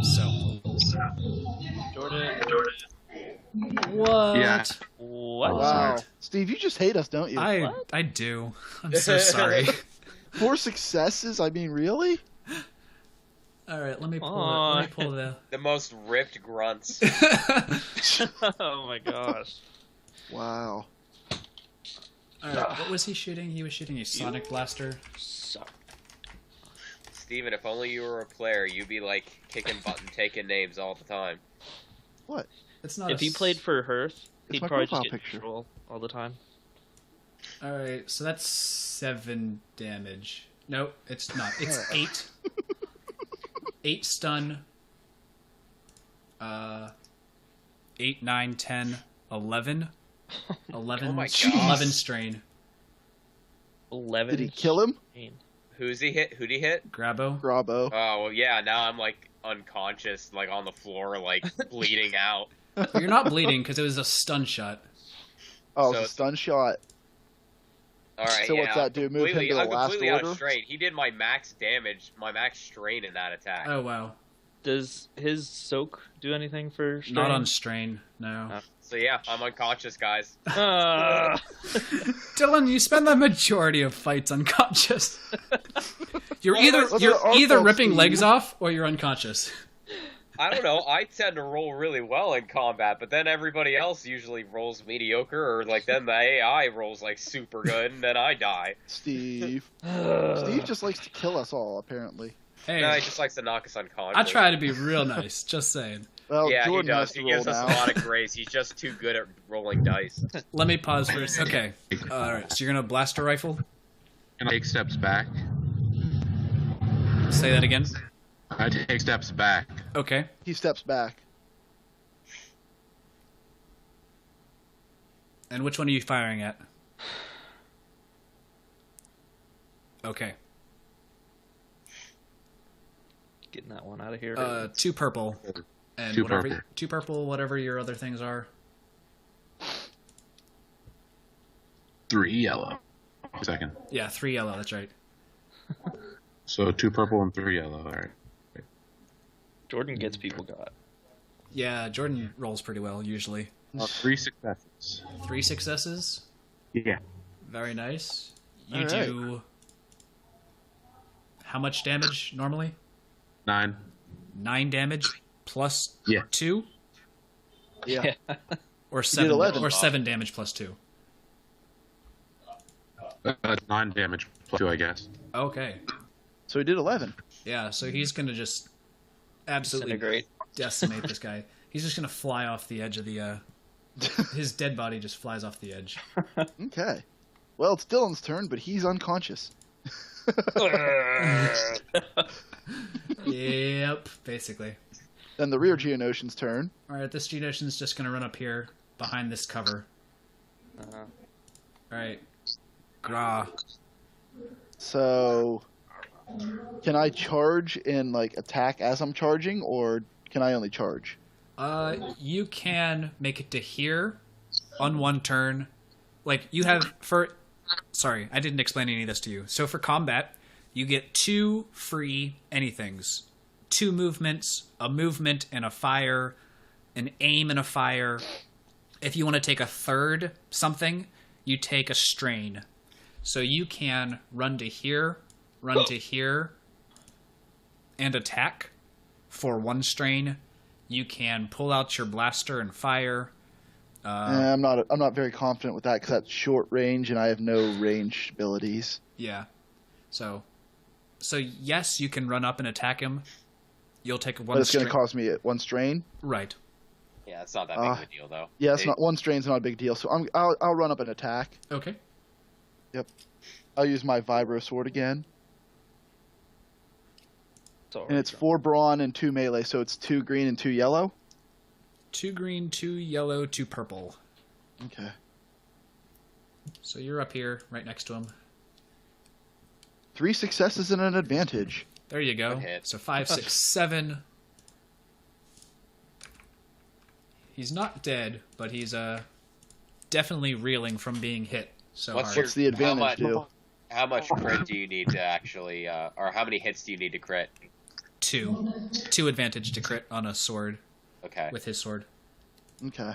So. Jordan. What? Yeah. What? Wow. Steve, you just hate us, don't you? I do. I'm so sorry. 4 successes? I mean, really? All right, let me pull. Aw. Let me pull the. The most ripped grunts. Oh my gosh. Wow. All right, what was he shooting? He was shooting a sonic blaster. So, Steven, if only you were a player, you'd be like kicking butt and taking names all the time. What? It's not. if he played for Hearth, He'd my probably just profile get picture. control all the time. All right, so that's 7 damage. No, it's not. It's 8. 8 stun. 8, 9, 10, 11. 11, Oh my gosh. 11 strain. 11. Did he kill him? Who'd he hit? Grabo. Grabo. Oh, well, yeah, now I'm, like, unconscious, like, on the floor, like, bleeding out. You're not bleeding because it was a stun shot. Oh, So- it's a stun shot. Alright, So what's that do? Move him to the I'm last completely out order? of strain. He did my max damage, my max strain in that attack. Oh, wow. Does his soak do anything for strain? Not on strain, no. So, yeah, I'm unconscious, guys. Dylan, you spend the majority of fights unconscious. You're Well, either that's you're our either fault, ripping Steve. legs off or you're unconscious. I don't know, I tend to roll really well in combat, but then everybody else usually rolls mediocre, or, like, then the AI rolls, like, super good, and then I die. Steve. Steve just likes to kill us all, apparently. Hey, No, he just likes to knock us unconscious. I try to be real nice. Just saying. Well, Yeah, Jordan he has does. to He roll gives us now. a lot of grace. He's just too good at rolling dice. Let me pause for a second. Okay. All right. So you're gonna blaster rifle. And I take steps back. Say that again. I take steps back. Okay. He steps back. And which one are you firing at? Okay. Getting that one out of here. 2 purple. And 2 whatever, purple. 2 purple, whatever your other things are. 3 yellow. Second. Yeah, 3 yellow. That's right. So 2 purple and 3 yellow. All right. Jordan gets people got. Yeah, Jordan rolls pretty well usually. 3 successes. 3 successes. Yeah. Very nice. You All right. do how much damage normally? 9. 9 damage plus Yeah. 2 Yeah. or 7 11. or 7 damage plus 2. 9 damage plus 2, I guess. Okay. So he did 11. Yeah, so he's going to just absolutely Disintegrate. decimate this guy. He's just going to fly off the edge of the his dead body just flies off the edge. Okay. Well, it's Dylan's turn, but he's unconscious. Yep, basically. Then the rear Geonosian's turn. All right, this Geonosian's just going to run up here behind this cover. Uh-huh. All right. Gra. So, can I charge and like attack as I'm charging, or can I only charge? You can make it to here on one turn. Like, you have sorry, I didn't explain any of this to you. So for combat, you get 2 free anythings. 2 movements, a movement and a fire, an aim and a fire. If you want to take a third something, you take a strain. So you can run to here, and attack for 1 strain. You can pull out your blaster and fire. I'm not very confident with that because that's short range and I have no range abilities. Yeah. So yes, you can run up and attack him. You'll take But 1 it's going strain. to cost me 1 strain. Right. Yeah, it's not that big of a deal, though. Yeah, it's not 1 strain's not a big deal. So I'll run up and attack. Okay. I'll use my Vibro Sword again, It's and it's 4 brawn and 2 melee, so it's 2 green and 2 yellow. 2 green, 2 yellow, 2 purple. Okay. So you're up here, right next to him. 3 successes and an advantage. There you go. Good hit. So 5, 6, 7. He's not dead, but he's definitely reeling from being hit so What's hard. your- What's the advantage do? How much crit do you need to actually, or how many hits do you need to crit? 2. 2 advantage to crit on a sword Okay. with his sword. Okay. All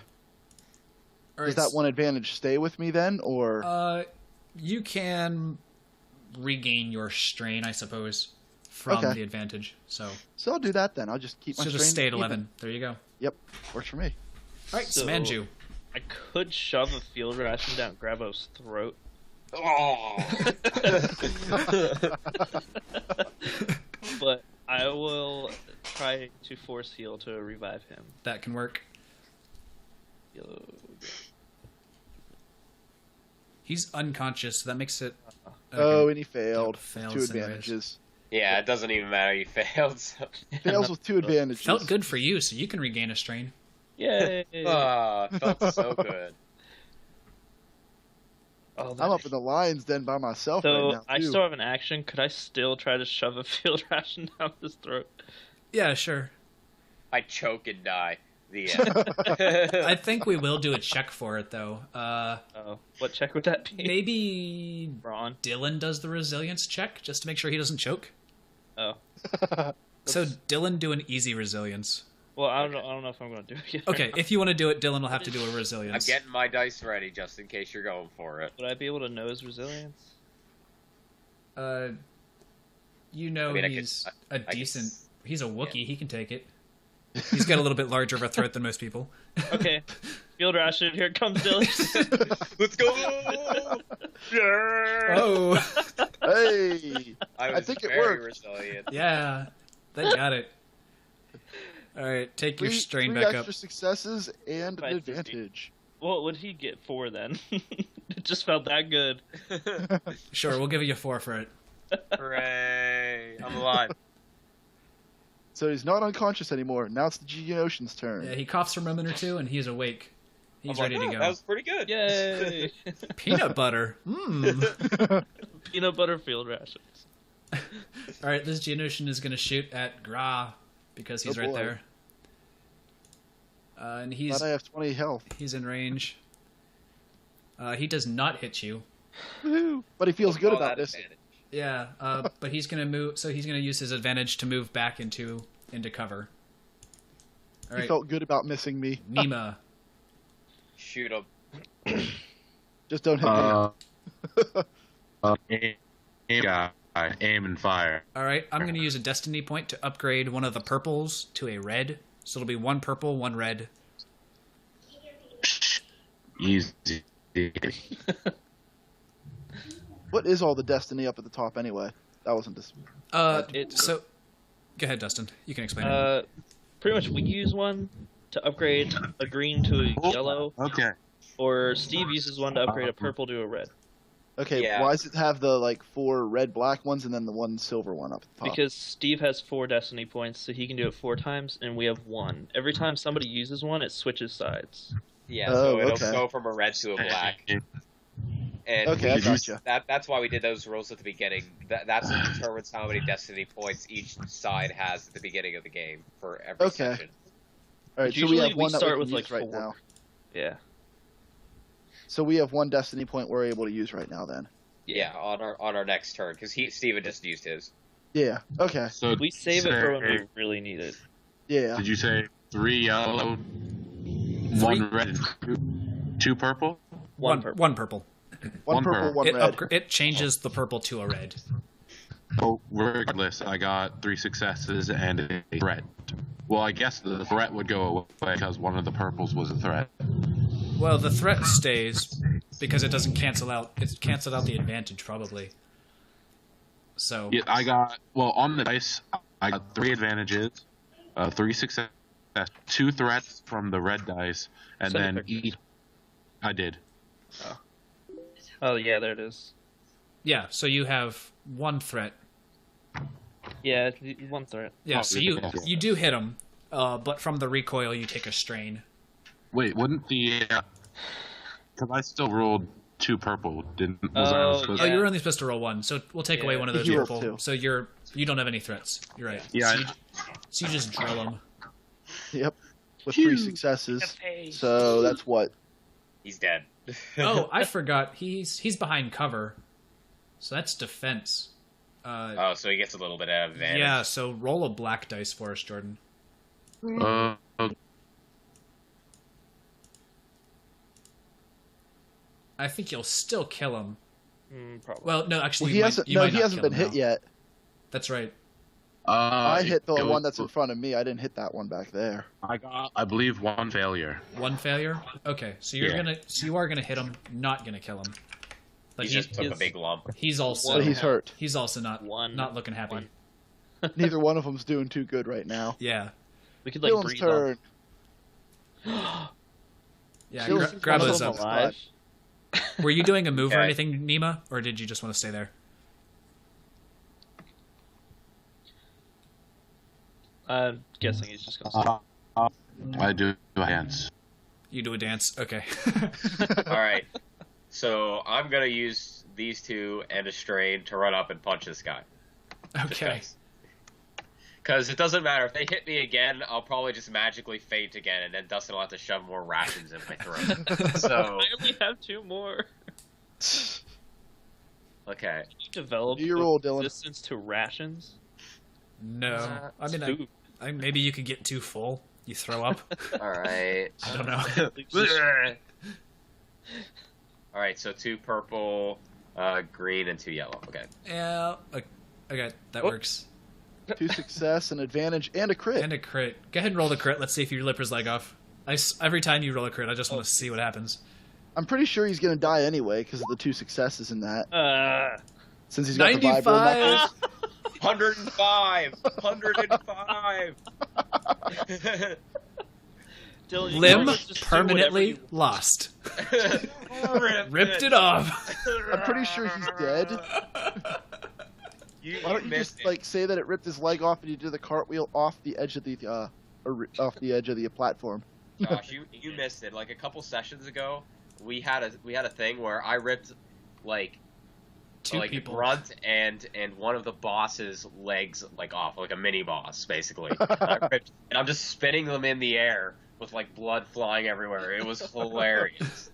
Does right, that 1 advantage stay with me then, or? you can regain your strain, I suppose, from Okay. the advantage. So So I'll do that then. I'll just keep my just strain stay at even. 11. There you go. Yep, works for me. All right, So- Samanju. I could shove a field ration down Grabo's throat. Oh! But I will try to force heal to revive him. That can work. Yellow. He's unconscious, so that makes it. Oh, and he failed. Failed Two anyways. advantages. Yeah, it doesn't even matter. You failed. So. Fails with 2 advantages. Felt good for you, so you can regain a strain. Yay! Ah, felt so good. Oh, I'm up in the lion's den by myself right so now, I too. still have an action. Could I still try to shove a field ration down his throat? Yeah, sure. I choke and die. The end. I think we will do a check for it, though. Oh, what check would that be? Maybe Brawn. Dylan does the resilience check, just to make sure he doesn't choke. Oh, So Dylan, do an easy resilience. well, I don't know if I'm gonna do it yet. Okay, if you want to do it, Dylan will have to do a I'm resilience. getting my dice ready just in case you're going for it. Would I be able to know his resilience? You know, I mean, he's I a could- decent. He's a Wookiee. He can take it. He's got a little bit larger of a throat than most people. Okay, field ration. Here comes Dylan. Let's go! Yeah! Oh, Hey! I think it very worked. resilient. yeah, they got it. All right, take your strain three back extra up. successes and an 550. advantage. What would he get for then? It just felt that good. Sure, we'll give you 4 for it. Hooray! I'm alive. So he's not unconscious anymore. Now it's the Geonosian's turn. Yeah, he coughs for a moment or two, and he's awake. He's I'm ready like, to "Oh, go. That was pretty good. Yay! Peanut butter. Mmm. Peanut butter field rations. All right, this Geonosian is going to shoot at Gra because he's Oh, right boy. there. And he's Glad I have 20 health. he's in range. He does not hit you. Woohoo! But he feels good Oh, about that this. advantage. Yeah, but he's going to move. So he's going to use his advantage to move back into cover. All He right, felt good about missing me. Nima. Shoot him. Just don't hit me. Aim and fire. All right, I'm going to use a destiny point to upgrade one of the purples to a red. So it'll be 1 purple, 1 red. Easy. What is all the destiny up at the top anyway? That wasn't just. So go ahead, Dustin. You can explain it. Pretty much we use one to upgrade a green to a yellow, Okay. or Steve uses one to upgrade a purple to a red. Okay, Yeah. why does it have the 4 red black ones and then the 1 silver one up at the top? Because Steve has 4 destiny points, so he can do it 4 times, and we have 1. Every time somebody uses one, it switches sides. Yeah, Oh, so it'll okay. go from a red to a black. And Okay, I we- gotcha. that's why we did those rules at the beginning. That's what determines how many destiny points each side has at the beginning of the game for every Okay. session. All right, But so we usually have one that start we with can like use right 4. now. Yeah. So we have 1 destiny point we're able to use right now then. Yeah, on our next turn, because Steven just used his. Yeah, okay. So We save it for when we really need it. Yeah. Did you say 3 yellow, 1 red, and 2 purple? One purple. 1 purple. 1 one purple, per- 1 red. It changes the purple to a red. Oh, regardless, I got 3 successes and a threat. Well, I guess the threat would go away because one of the purples was a threat. Well, the threat stays because it doesn't cancel out. It's canceled out the advantage probably. So Yeah, I got, well, on the dice, I got 3 advantages, 3 successes, 2 threats from the red dice, and Send then the pictures. each. I did. Oh, yeah, there it is. yeah, so you have 1 threat. Yeah, 1 threat. Yeah, Oh, so yeah. you do hit him, but from the recoil you take a strain. Wait, wouldn't the. Because I still rolled 2 purple, didn't. Was I Oh, supposed Oh, Yeah. you were only supposed to roll 1, so we'll take away Yeah. one of those You rolled purple. 2. So you don't have any threats. You're right. Yeah, So you just drill him. Yep. With 3 successes. So that's what? He's dead. Oh, I forgot. He's behind cover, so that's defense. Oh, so he gets a little bit of advantage. Yeah, so roll a black dice for us, Jordan. I think you'll still kill him. Probably. Well, no, actually, Well, he hasn't. you No, might he not hasn't kill been him hit now. yet. That's right. I hit the it one goes- that's in front of me. I didn't hit that one back there. I got, I believe, 1 failure. 1 failure. Okay, so you are gonna hit him, not gonna kill him. But He just took a he's- big lump. he's also But he's hurt. he's also not One- not looking happy. one. Neither one of them's doing too good right now. Yeah, We could like Dylan's breathe turn. yeah. Dylan's Grab one of us them up. alive. alive. Were you doing a move or Okay. anything, Nima, or did you just want to stay there? I'm guessing he's just gonna stay. I do a dance. You do a dance. Okay. All right. So I'm gonna use these two and a strain to run up and punch this guy. Okay. Because it doesn't matter if they hit me again, I'll probably just magically faint again, and then Dustin will have to shove more rations in my throat. So I only have 2 more. okay. You developed Do your roll, Dylan. resistance to rations. No. I mean, Food. maybe you could get too full. You throw up. All right. I don't know. All right. So 2 purple, green, and 2 yellow. Okay. Yeah. Okay, that Oh. works. 2 success, an advantage, and a crit. And a crit. Go ahead and roll the crit. Let's see if you rip his leg off. Every time you roll a crit, I just want to see what happens. I'm pretty sure he's gonna die anyway because of the 2 successes in that. Since he's got the vibro 95. knuckles. 105. 105. Dylan, you Limb can just do permanently whatever you- lost. Ripped it off. I'm pretty sure he's dead. Why don't you missed just say that it ripped his leg off and he did the cartwheel off the edge of the off the edge of the platform? Josh, you missed it. Like a couple sessions ago, we had a thing where I ripped like 2 people. Grunt and one of the boss's legs off, like a mini boss basically. And I'm just spinning them in the air with blood flying everywhere. It was hilarious.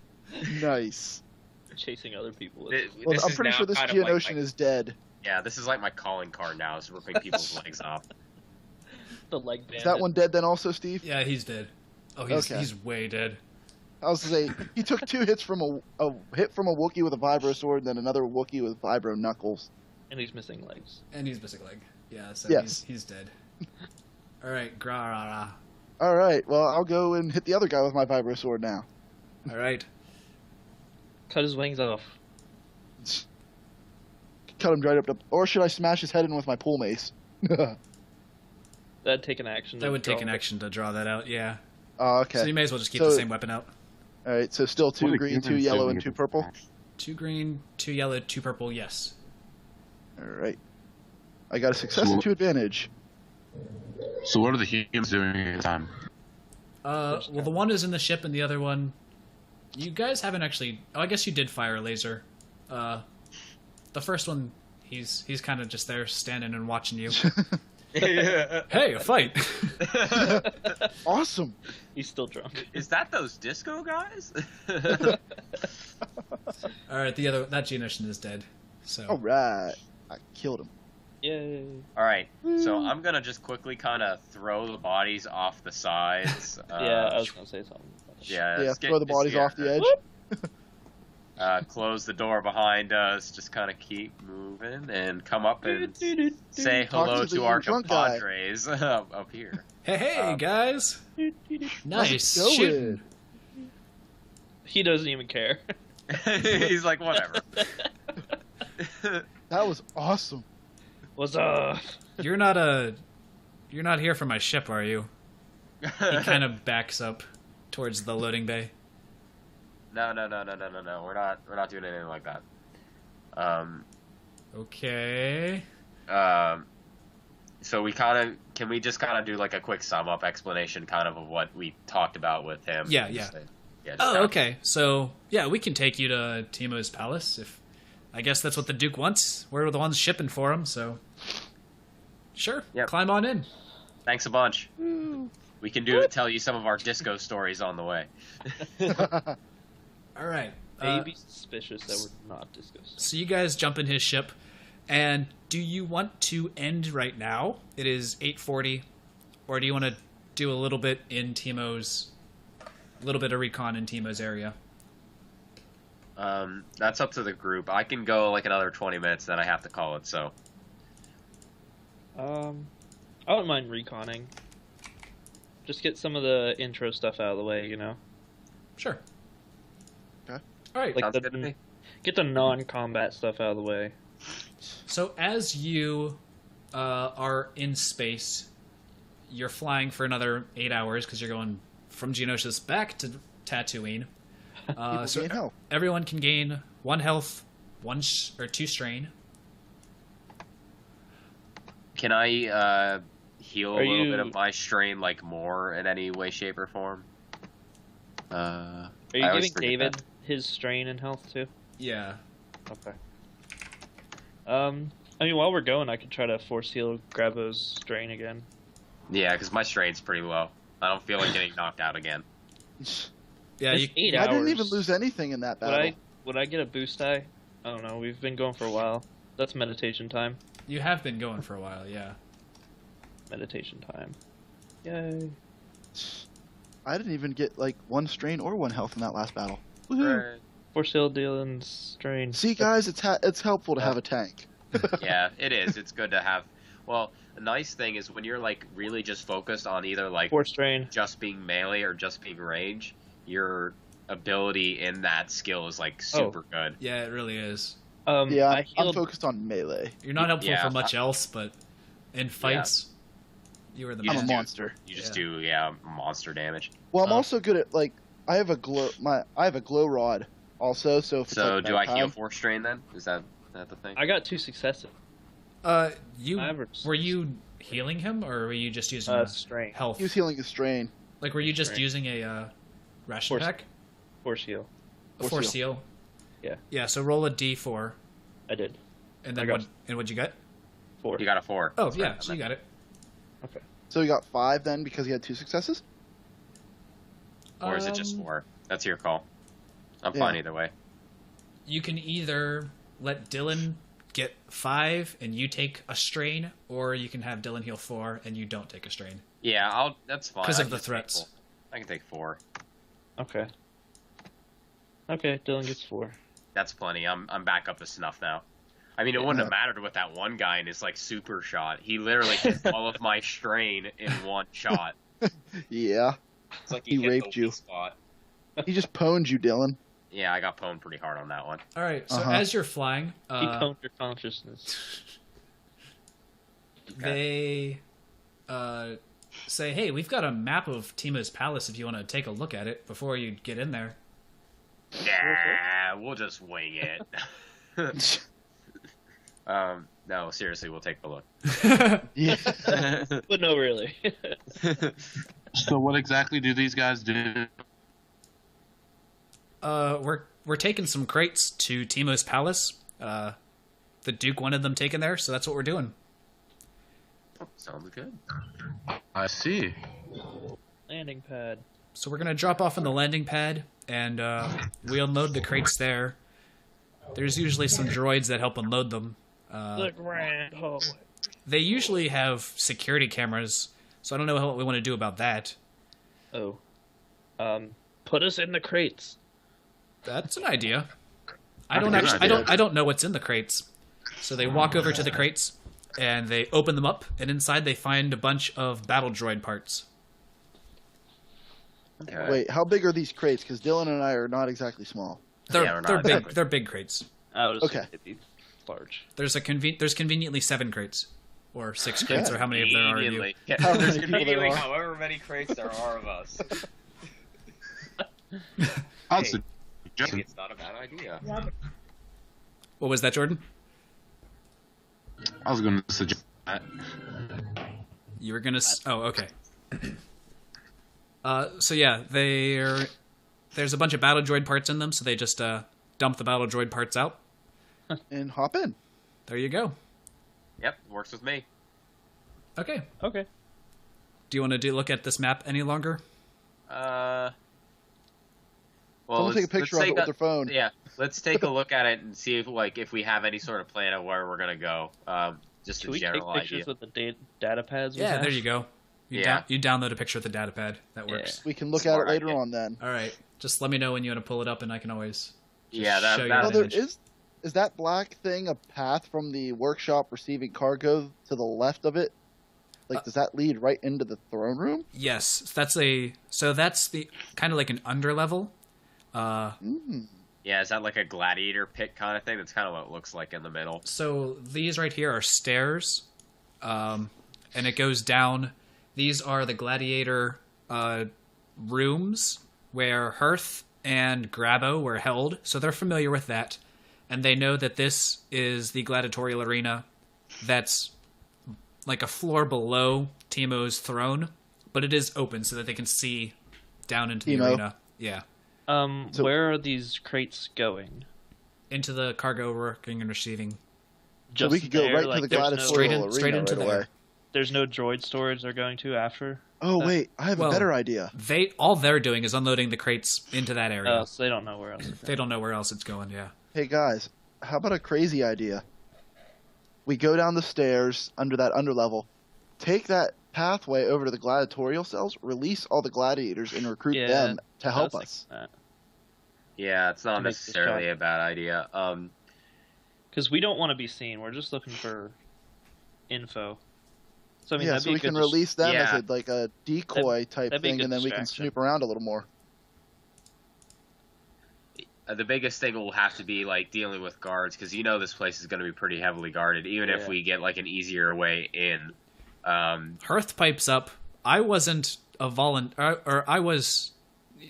Nice. chasing other people. Well, I'm pretty sure this Geonosian is dead. Yeah, this is like my calling card now, is ripping people's legs off. The leg bandit. Is that one dead then also, Steve? Yeah, he's dead. Oh, he's Okay. he's way dead. I was gonna say he took 2 hits from a hit from a Wookiee with a vibro sword, and then another Wookiee with vibro knuckles. And he's missing legs. And he's missing a leg. Yeah, so Yes. he's dead. All right, gra. All right, well I'll go and hit the other guy with my vibro sword now. All right. Cut his wings off. Cut him right up to, or should I smash his head in with my pool mace? That'd take an action. That to would take draw an it. action to draw that out. Yeah. Oh, okay. So you may as well just keep So- the same weapon out. All right, so still 2 What do green, 2 humans do yellow, when and you're 2 purple. 2 green, 2 yellow, 2 purple. Yes. All right. I got a success and 2 advantage. So what are the humans doing at the time? Well, the one is in the ship, and the other one, you guys haven't actually. Oh, I guess you did fire a laser. The first one, he's kind of just there, standing and watching you. Hey, a fight! Awesome. He's still drunk. Is that those disco guys? All right, that Geonosian is dead. So. All right. I killed him. Yay. All right, so I'm gonna just quickly kind of throw the bodies off the sides. Yeah, I was gonna say something. Yeah, Yeah, let's get throw the this bodies here. off the edge. Close the door behind us. Just kind of keep moving and come up and say Talk hello to the to our drunk guy. compadres up here. Hey, guys! Nice going? shooting. He doesn't even care. He's like, whatever. That was awesome. What's up? You're not here for my ship, are you? He kind of backs up towards the loading bay. No. We're not doing anything like that. Okay. So can we just kind of do like a quick sum up explanation kind of what we talked about with him? Yeah. Just Oh, kinda- okay. So, yeah, we can take you to Teemo's palace if I guess that's what the Duke wants. We're the ones shipping for him, so sure. Yep. Climb on in. Thanks a bunch. We can tell you some of our disco stories on the way. All right. Maybe suspicious that we're not discos. So you guys jump in his ship, and do you want to end right now? It is 8:40, or do you want to do a little bit of recon in Teemo's area? That's up to the group. I can go like another 20 minutes, then I have to call it. So I wouldn't mind reconning. Just get some of the intro stuff out of the way, you know? Sure. Okay. All right. Like sounds good to me. Get the non-combat stuff out of the way. So as you are in space, you're flying for another 8 hours because you're going from Geonosis back to Tatooine. People So gain health. everyone can gain 1 health, or 2 strain. Can I heal a Are little bit you- of my strain like more in any way, shape, or form? Are I you always giving forget David that. his strain and health too? Yeah. Okay. I mean, while we're going, I could try to force heal Grabo's strain again. Yeah, because my strain's pretty low. I don't feel like getting knocked out again. Yeah, It's you, 8 I hours. didn't even lose anything in that battle. Would I get a boost die? I don't know. We've been going for a while. That's meditation time. you have been going for a while, yeah. Meditation time. Yay. I didn't even get like 1 strain or 1 health in that last battle. Woohoo. Force heal Dylan's strain. See, guys, it's helpful to have a tank. Yeah, it is. It's good to have. Well, the nice thing is when you're like really just focused on either like 4 strain. just being melee or just being range, your ability in that skill is like super good. Yeah, it really is. Yeah, I I'm healed. focused on melee. You're not helpful Yeah, for much else, but in fights, you are the You I'm best. a just do- monster. You just Yeah. do monster damage. Well, I'm Oh. also good at like I have a glow rod also. So if it's, So like, do I heal nighttime- 4 strain then? Is that the thing? I got 2 successes. You Average. were you healing him, or were you just using Strain. health? He was healing a strain. Like, were you just Right. using a ration Force- pack? Force heal. A force seal. Yeah. Yeah. So roll a d4, I did. and I then got- what'd you get? 4. You got a 4. Oh That's yeah, right. so you got it. Okay. So he got 5 then because he had 2 successes. Or is it just 4? That's your call. I'm Yeah. fine either way. You can either let Dylan get 5 and you take a strain, or you can have Dylan heal 4 and you don't take a strain. Yeah, that's fine. 'Cause I of can the just take threats. 4. I can take 4. Okay. Okay, Dylan gets 4. That's plenty. I'm back up to snuff now. I mean, it wouldn't have mattered with that one guy in his like super shot. He literally hit all of my strain in one shot. Yeah, It's like He hit raped the you. weak spot. he just pwned you, Dylan. Yeah, I got pwned pretty hard on that one. All right. So Uh-huh. as you're flying, He pwned your consciousness. they say, "Hey, we've got a map of Teemo's palace. If you want to take a look at it before you get in there." Yeah, we'll just wing it. No, seriously, we'll take a look. Yeah. But no, really. So what exactly do these guys do? We're taking some crates to Teemo's palace. The Duke wanted them taken there, so that's what we're doing. Sounds good. I see. Landing pad. So we're gonna drop off on the landing pad, and we unload the crates there. There's usually some droids that help unload them. The grand hallway. They usually have security cameras, so I don't know what we want to do about that. Oh. Put us in the crates. That's an idea. I That's don't a good actually. idea. I don't know what's in the crates. So they walk over to the crates, and they open them up, and inside they find a bunch of battle droid parts. Okay. Wait, how big are these crates? Because Dylan and I are not exactly small. They're Yeah, we're not they're big. exactly. They're big crates. I would Okay. assume it'd be large. There's conveniently 7 crates, or 6 crates, or how many of there are of you. Conveniently. Yeah, How there's many people there conveniently are. however many crates there are of us. I'll Hey. suggest Maybe it's not a bad idea. What was that, Jordan? I was going to suggest that. You were gonna. Oh, okay. So yeah, there's a bunch of battle droid parts in them, so they just dump the battle droid parts out. And hop in. There you go. Yep, works with me. Okay. Okay. Do you want to look at this map any longer? Well, Someone take a picture of it with their phone. Yeah, let's take a look at it and see if we have any sort of plan of where we're gonna go. Just Should a we take general pictures idea. with the data pads? we Yeah, have? there you go. Yeah. You download a picture of the data pad. That Yeah. works. We can look Smart at it later idea. on then. All right. Just let me know when you want to pull it up, and I can always. Yeah, show you that Oh, an there image. is that black thing a path from the workshop receiving cargo to the left of it? Like, does that lead right into the throne room? Yes, that's the kind of like an underlevel. Yeah, is that like a gladiator pit kind of thing? That's kind of what it looks like in the middle. So these right here are stairs, and it goes down. These are the gladiator rooms where Hearth and Grabo were held, so they're familiar with that. And they know that this is the gladiatorial arena that's like a floor below Teemo's throne, but it is open so that they can see down into the Teemo. arena. Yeah. So- Where are these crates going? Into the cargo working and receiving. So we could go there, right like, to the there's gladiatorial arena straight into right there. away. There's no droid storage they're going to after? Oh that? wait, I have Well, a better idea. All they're doing is unloading the crates into that area. Oh, so they don't know where else. They don't know where else it's going, yeah. Hey guys, how about a crazy idea? We go down the stairs under that underlevel, take that pathway over to the gladiatorial cells, release all the gladiators, and recruit Yeah, them to I help was us. thinking that. Yeah, it's not To make this necessarily shot. a bad idea. Because we don't want to be seen. We're just looking for info. So I mean, Yeah, that'd so be we a good can release them Yeah. as like a decoy type that'd be a thing, good and then we can distraction. snoop around a little more. the biggest thing will have to be like dealing with guards because this place is going to be pretty heavily guarded, even if Yeah. we get like an easier way in. Hearth pipes up. I wasn't a volunteer, or I was.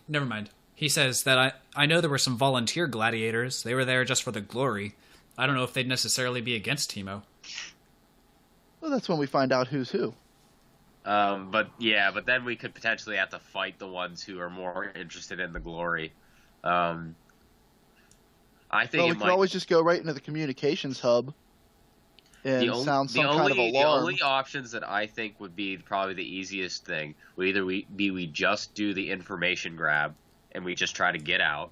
Never mind. He says that I know there were some volunteer gladiators. They were there just for the glory. I don't know if they'd necessarily be against Teemo. Well, that's when we find out who's who. But then we could potentially have to fight the ones who are more interested in the glory. I think Well, we it can might. always just go right into the communications hub and sound some kind of the alarm. only options that I think would be probably the easiest thing would either we just do the information grab and we just try to get out,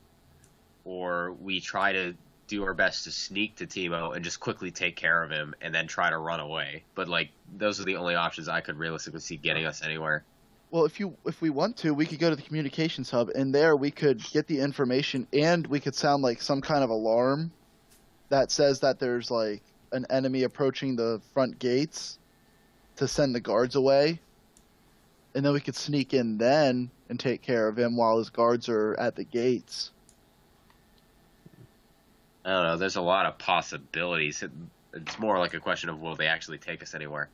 or we try to do our best to sneak to Teemo and just quickly take care of him and then try to run away. But like those are the only options I could realistically see getting us anywhere. Well, if we want to, we could go to the communications hub, and there we could get the information, and we could sound like some kind of alarm that says that there's like an enemy approaching the front gates to send the guards away, and then we could sneak in then and take care of him while his guards are at the gates. I don't know. There's a lot of possibilities. It's more like a question of will they actually take us anywhere.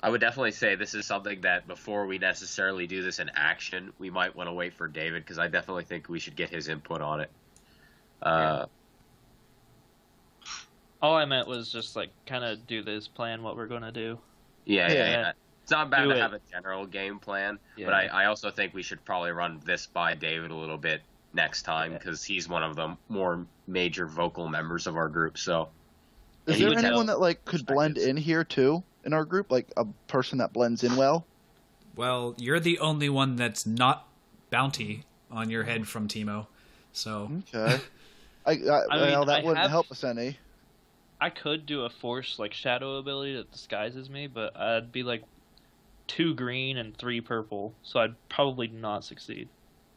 I would definitely say this is something that before we necessarily do this in action, we might want to wait for David because I definitely think we should get his input on it. All I meant was just like kind of do this plan, what we're gonna do. Yeah. It's not bad Do to it. have a general game plan, Yeah. but I also think we should probably run this by David a little bit next time Yeah. because he's one of the more major vocal members of our group. So Is he there would anyone have that like could blend perspectives. in here too in our group, like a person that blends in well? Well, you're the only one that's not bounty on your head from Teemo. So Okay. Well, that I wouldn't have- help us any. I could do a force like shadow ability that disguises me, but I'd be like 2 green and 3 purple, so I'd probably not succeed.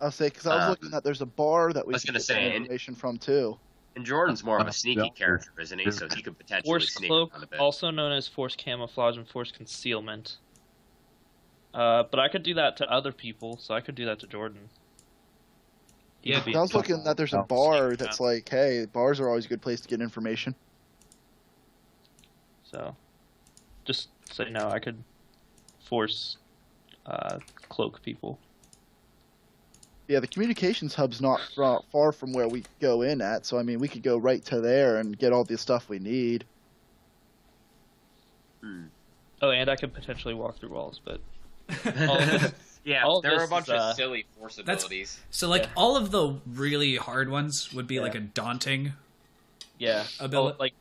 I'll say because I was looking at there's a bar that we I was can gonna get some say, information from too. and Jordan's more of a sneaky Yeah. character, isn't he? So he could potentially Force sneak cloak, around a bit. also known as force camouflage and force concealment. But I could do that to other people, so I could do that to Jordan. He Yeah, could be- I was looking that there's a Oh, bar sneak that's around. like, hey, bars are always a good place to get information. So, just so you know, I could force cloak people. Yeah, the communications hub's not far from where we go in at, so I mean, we could go right to there and get all the stuff we need. Oh, and I could potentially walk through walls, but all of this, Yeah, all of there are a this bunch is, of silly force That's- abilities. So, like, Yeah. all of the really hard ones would be, Yeah. like, a daunting... yeah, Ability- like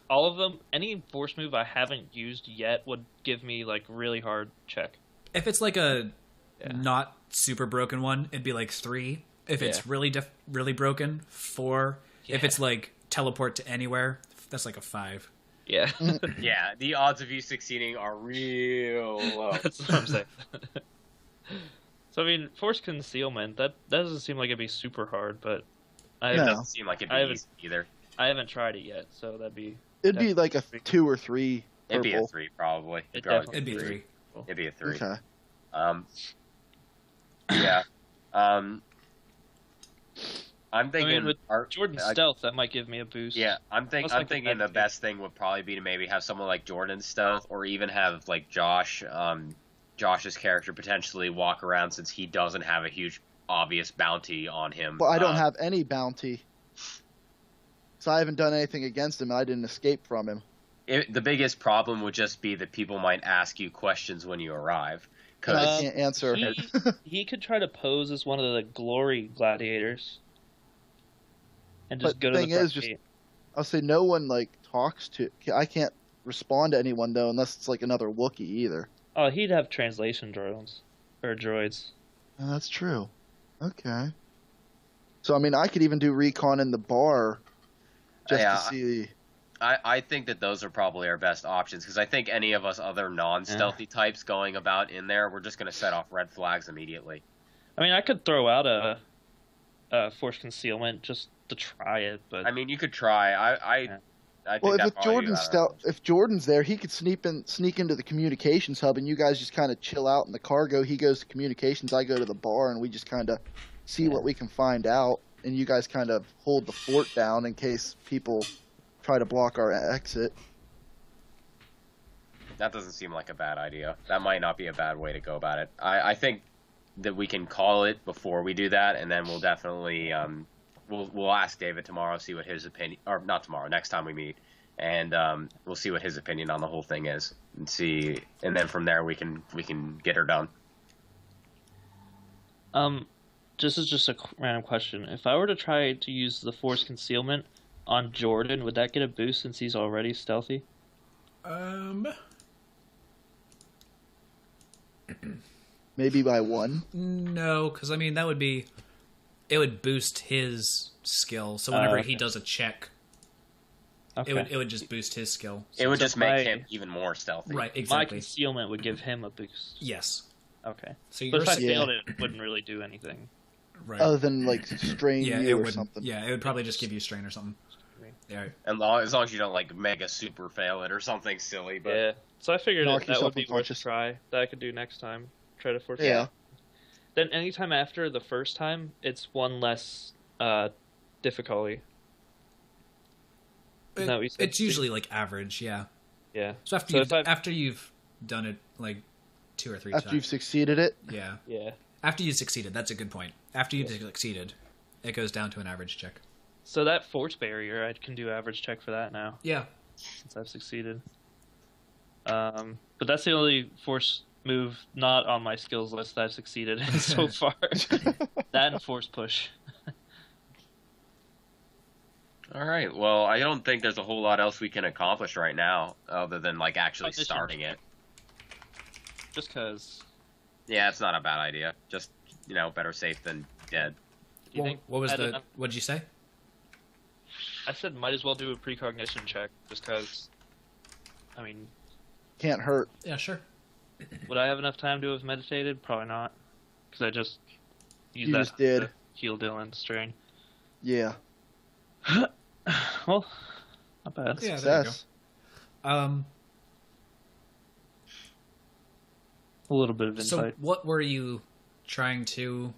all of them. Any force move I haven't used yet would give me like really hard check. If it's, like, a Yeah. not super broken one, it'd be, like, 3. If it's Yeah. really broken, 4. If Yeah. it's, like, teleport to anywhere, that's, like, a 5. Yeah, Yeah, the odds of you succeeding are real low. that's what I'm saying. So I mean, force concealment that doesn't seem like it'd be super hard, but It No. doesn't seem like it'd I be haven't- easy either. I haven't tried it yet, so that'd be It'd be like a Definitely. 2 or 3 It'd be a purple. 3 probably. It Probably It'd be 3. 3. It'd be a 3. Okay. Yeah. I'm thinking with our- Jordan's I- stealth that might give me a boost. Yeah, I'm Plus, I'm like, thinking the effective. best thing would probably be to maybe have someone like Jordan's stealth, or even have like Josh's character potentially walk around since he doesn't have a huge obvious bounty on him. Well, I don't have any bounty. So I haven't done anything against him. I didn't escape from him. The biggest problem would just be that people might ask you questions when you arrive. And I Because can't answer. He could try to pose as one of the glory gladiators, and just But go the to the thing front is, just gate. I'll say no one like talks to. I can't respond to anyone though, unless it's like another Wookiee either. Oh, he'd have translation droids. Oh, that's true. Okay. So I mean, I could even do recon in the bar, just to see. I think that those are probably our best options, because I think any of us other non-stealthy types going about in there, we're just going to set off red flags immediately. I mean, I could throw out a force concealment just to try it, but I mean, you could try. I think Well, that probably if Jordan's there, he could sneak into the communications hub, and you guys just kind of chill out in the cargo. He goes to communications, I go to the bar, and we just kind of see what we can find out. And you guys kind of hold the fort down in case people try to block our exit. That doesn't seem like a bad idea. That might not be a bad way to go about it. I think that we can call it before we do that, and then we'll definitely we'll ask David tomorrow, see what his opinion, or not tomorrow, next time we meet, and we'll see what his opinion on the whole thing is, and then from there we can get her done. This is just a random question. If I were to try to use the force concealment on Jordan, would that get a boost since he's already stealthy? Maybe by 1. No, because I mean it would boost his skill. So whenever he does a check, it would just boost his skill. It would just make my- him even more stealthy. Right, My exactly. concealment would give him a boost. Yes. Okay. So But you're if I saying, failed it wouldn't really do anything. right. Other than like strain yeah, you it or would. something. Yeah, it would probably just give you strain or something. Yeah. And as long as you don't like mega super fail it or something silly. But Yeah. So I figured Knock that yourself would be worth a unconscious. try. That I could do next time. Try to force it. Yeah. Then anytime after the first time, it's one less difficulty. Isn't that what you said, It's Steve? usually like average, yeah. Yeah. So after So you've, if I've- after you've done it like 2 or 3 After you've times. succeeded it. Yeah. Yeah. After you've succeeded, that's a good point. After you've succeeded, it goes down to an average check. So that force barrier, I can do average check for that now Yeah. since I've succeeded. But that's the only force move not on my skills list that I've succeeded in so far. That and force push. all right. Well, I don't think there's a whole lot else we can accomplish right now, other than like actually Mission. starting it. Just because. Yeah, it's not a bad idea. Just better safe than dead. Do you Well, think what was I don't the? know. What did you say? I said might as well do a precognition check just because. I mean, Can't hurt. Yeah, sure. would I have enough time to have meditated? Probably not, because I just used You that just did. to heal Dylan's strain. Yeah. Well, not bad. Yeah, there you go. Success. A little bit of So insight. what were you trying to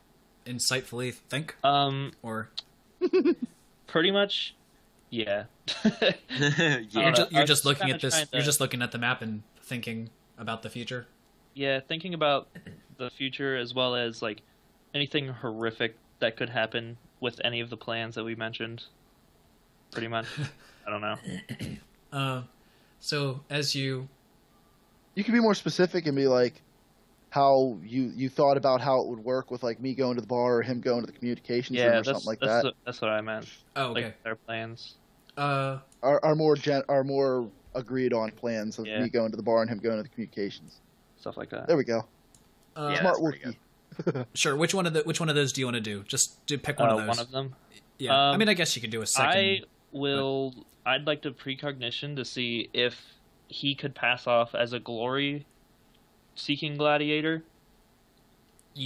insightfully think? Or Pretty much, yeah. Yeah. you're, know. I you're was just looking kinda at this? trying to- You're just looking at the map and thinking about the future. Yeah, thinking about the future as well as like anything horrific that could happen with any of the plans that we mentioned. Pretty much. I don't know. So as you You can be more specific and be like, how you thought about how it would work with like me going to the bar or him going to the communications room Yeah, or that's something like that. that's what I meant. oh okay Like their plans. uh Are more agreed on plans of Yeah. me going to the bar and him going to the communications. Stuff like that. There we go. Yeah, Smart that's pretty Wookiee. sure. Which one of those do you want to do? Just pick one of those. One of them. Yeah. I mean, I guess you could do a second. I'd like to precognition to see if he could pass off as a glory seeking gladiator,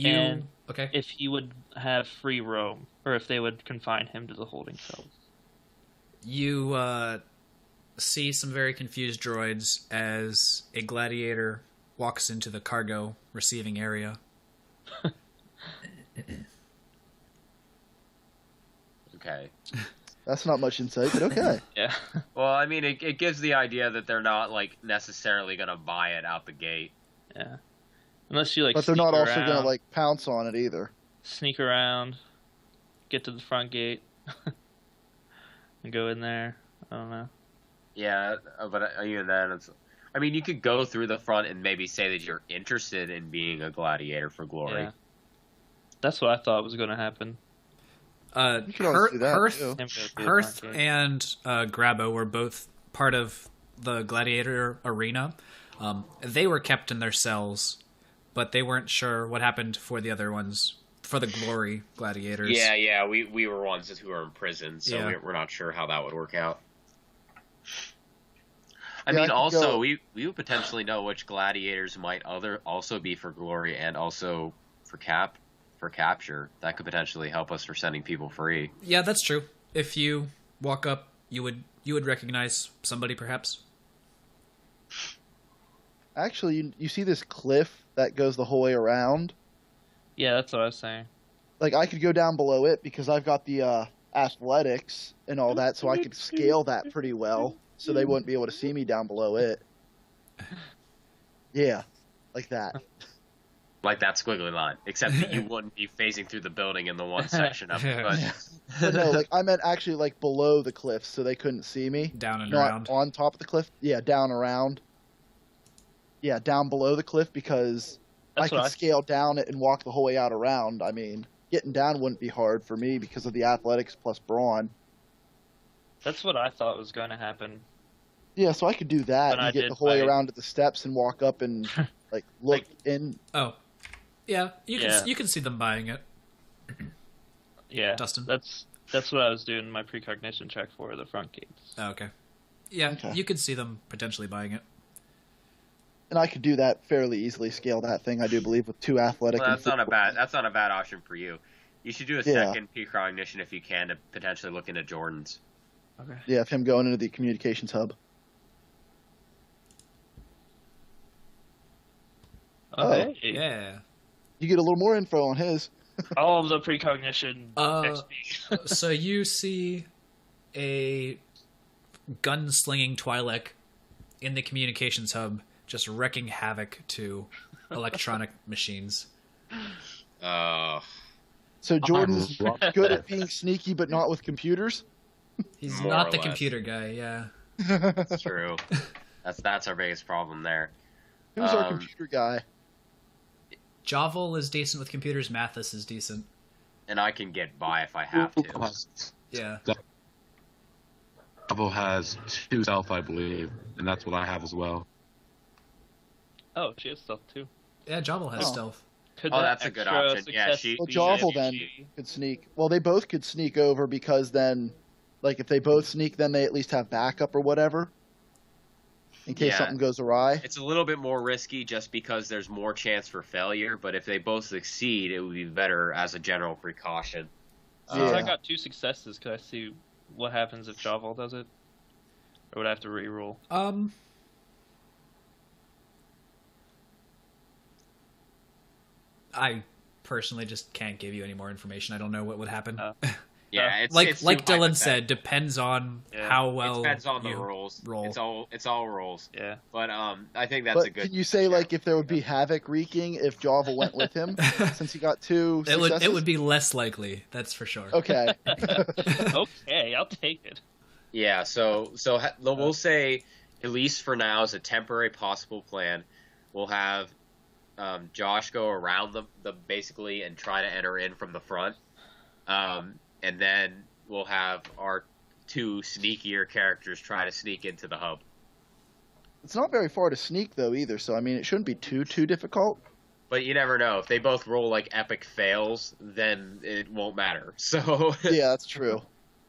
and okay? if he would have free roam, or if they would confine him to the holding cells. You see some very confused droids as a gladiator walks into the cargo receiving area. Okay. That's not much insight, but okay. Yeah. Well, I mean, it gives the idea that they're not like necessarily gonna buy it out the gate. Yeah. Unless you like. But they're not sneak also going to around. like pounce on it either. sneak around, get to the front gate, and go in there. I don't know. Yeah, but even then, I mean, you could go through the front and maybe say that you're interested in being a gladiator for glory. Yeah. That's what I thought was going to happen. You could always do that, Hearth, too. Hearth and Grabo were both part of the gladiator arena. They were kept in their cells, but they weren't sure what happened for the other ones, for the glory gladiators. Yeah, we were ones who were in prison, so Yeah. we're not sure how that would work out. I Yeah, mean, I could also, go- we would potentially know which gladiators might also be for glory and also for capture. That could potentially help us for setting people free. Yeah, that's true. If you walk up, you would recognize somebody, perhaps. Actually, you see this cliff that goes the whole way around? Yeah, that's what I was saying. Like, I could go down below it because I've got the athletics and all that, so I could scale that pretty well, so they wouldn't be able to see me down below it. Yeah, like that. Like that squiggly line, except that you wouldn't be phasing through the building in the one section of it. But But no, like, I meant actually, like, below the cliff, so they couldn't see me. Down and Not around. on top of the cliff. Yeah, down around. Yeah, down below the cliff because That's I what could scale down it and walk the whole way out around. I mean, getting down wouldn't be hard for me because of the athletics plus brawn. That's what I thought was going to happen. Yeah, so I could do that When I and get did the whole way my- around to the steps and walk up and like look in. Oh, yeah. Yeah. You can see them buying it. Yeah, Dustin? That's what I was doing my precognition check for the front gates. Oh, okay. Yeah, Okay. you could see them potentially buying it. And I could do that fairly easily. Scale that thing, I do believe, with 2 athletic. well, and that's not a football. bad option for you. You should do a Yeah. second precognition if you can to potentially look into Jordan's. Okay. Yeah, of him going into the communications hub. Okay. Yeah. You get a little more info on his. All of the precognition XP. So you see a gunslinging Twi'lek in the communications hub, just wrecking havoc to electronic machines. So Jordan's love good that. at being sneaky, but not with computers. He's More not or the less. computer guy, yeah. That's true. That's our biggest problem there. Who's our Um, computer guy? Javel is decent with computers, Mathis is decent. And I can get by if I have to. Yeah. Double has 2 stealth, I believe, and that's what I have as well. Oh, she has stuff too. Yeah, Javel has Oh. stealth. Could Oh, that that's a good extra option. Yeah, success she- Well, be Javel a then PG? could sneak. Well, they both could sneak over because then, like, if they both sneak, then they at least have backup or whatever, in case Yeah. something goes awry. It's a little bit more risky just because there's more chance for failure, but if they both succeed, it would be better as a general precaution. Since I Yeah. got 2 successes, could I see what happens if Javel does it? Or would I have to reroll? I personally just can't give you any more information. I don't know what would happen. Yeah, it's like it's like too Dylan said, hypothetical. depends on Yeah. how It well depends on the you rolls. roll. It's all rolls. Yeah. But I think that's a But good. can you say, like, if there would be havoc wreaking if Javel went with him, since he got 2 It would successes? be less likely, that's for sure. Okay. Okay, I'll take it. Yeah, so we'll say, at least for now, as a temporary possible plan, we'll have Josh go around the basically and try to enter in from the front, and then we'll have our 2 sneakier characters try to sneak into the hub. It's not very far to sneak, though, either, so, I mean, it shouldn't be too difficult. But you never know. If they both roll like epic fails, then it won't matter. So Yeah, that's true.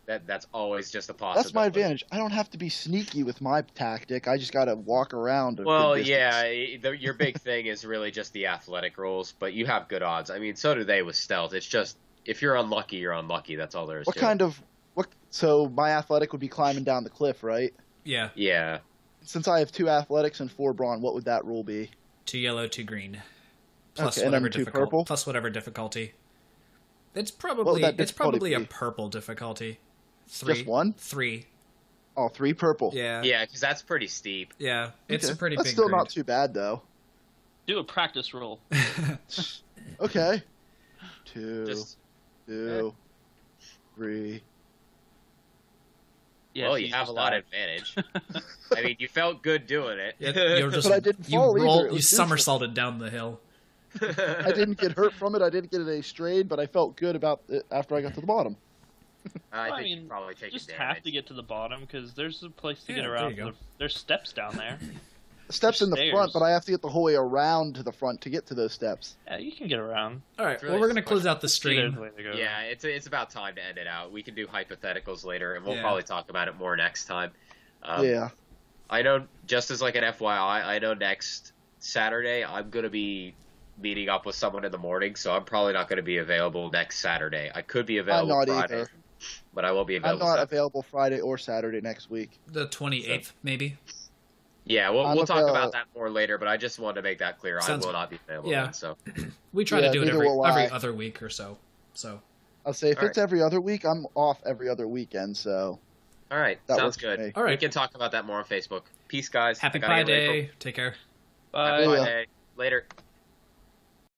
that's always just a possibility. That's my advantage. I don't have to be sneaky with my tactic. I just got to walk around. A Well, good yeah, distance. your big thing is really just the athletic rolls, but you have good odds. I mean, so do they with stealth. It's just, if you're unlucky, you're unlucky. That's all there is What to kind it. of what? So my athletic would be climbing down the cliff, right? Yeah, Yeah. Since I have 2 athletics and 4 brawn, what would that rule be? 2 yellow, 2 green. Plus Okay, and then whatever 2 difficult. purple? Plus whatever difficulty. It's would probably that difficulty a be? purple difficulty. 3. Just 1? 3. Oh, 3 purple. Yeah. Yeah, because that's pretty steep. Yeah. It's Okay. a pretty That's big still grade. not too bad, though. Do a practice roll. Okay. 2, Just 2, 3. Yeah, well, so you have a lot of advantage. I mean, you felt good doing it. You're just, But I didn't you fall either. rolled, It you was somersaulted down the hill. I didn't get hurt from it. I didn't get a strain, but I felt good about it after I got to the bottom. I Well, think you probably take just damage. have to get to the bottom because there's a place to Yeah, get there around. you go. There's steps down there. Steps in the Stairs. front, but I have to get the whole way around to the front to get to those steps. Yeah, you can get around. All right, It's well, really we're going to smart. close out the There's stream. a way to go. Yeah, it's about time to end it out. We can do hypotheticals later, and we'll Yeah. probably talk about it more next time. Yeah. I know, just as like an FYI, I know next Saturday I'm going to be meeting up with someone in the morning, so I'm probably not going to be available next Saturday. I could be available not Friday, either. but I won't be I'm available. not Saturday. available Friday or Saturday next week. The 28th, maybe. Yeah, we'll I'm talk avail- about that more later, but I just wanted to make that clear. Sounds I will not be available yeah. then, so. We try Yeah, to do it neither every will I. other week or so. So I'll say if All it's every other week, I'm off every other weekend, so All right, that sounds works for good. me. all right. We can talk about that more on Facebook. Peace, guys. Happy I gotta Pi get ready Day. Take care. for- Bye. Happy Pi Yeah. Day. Later.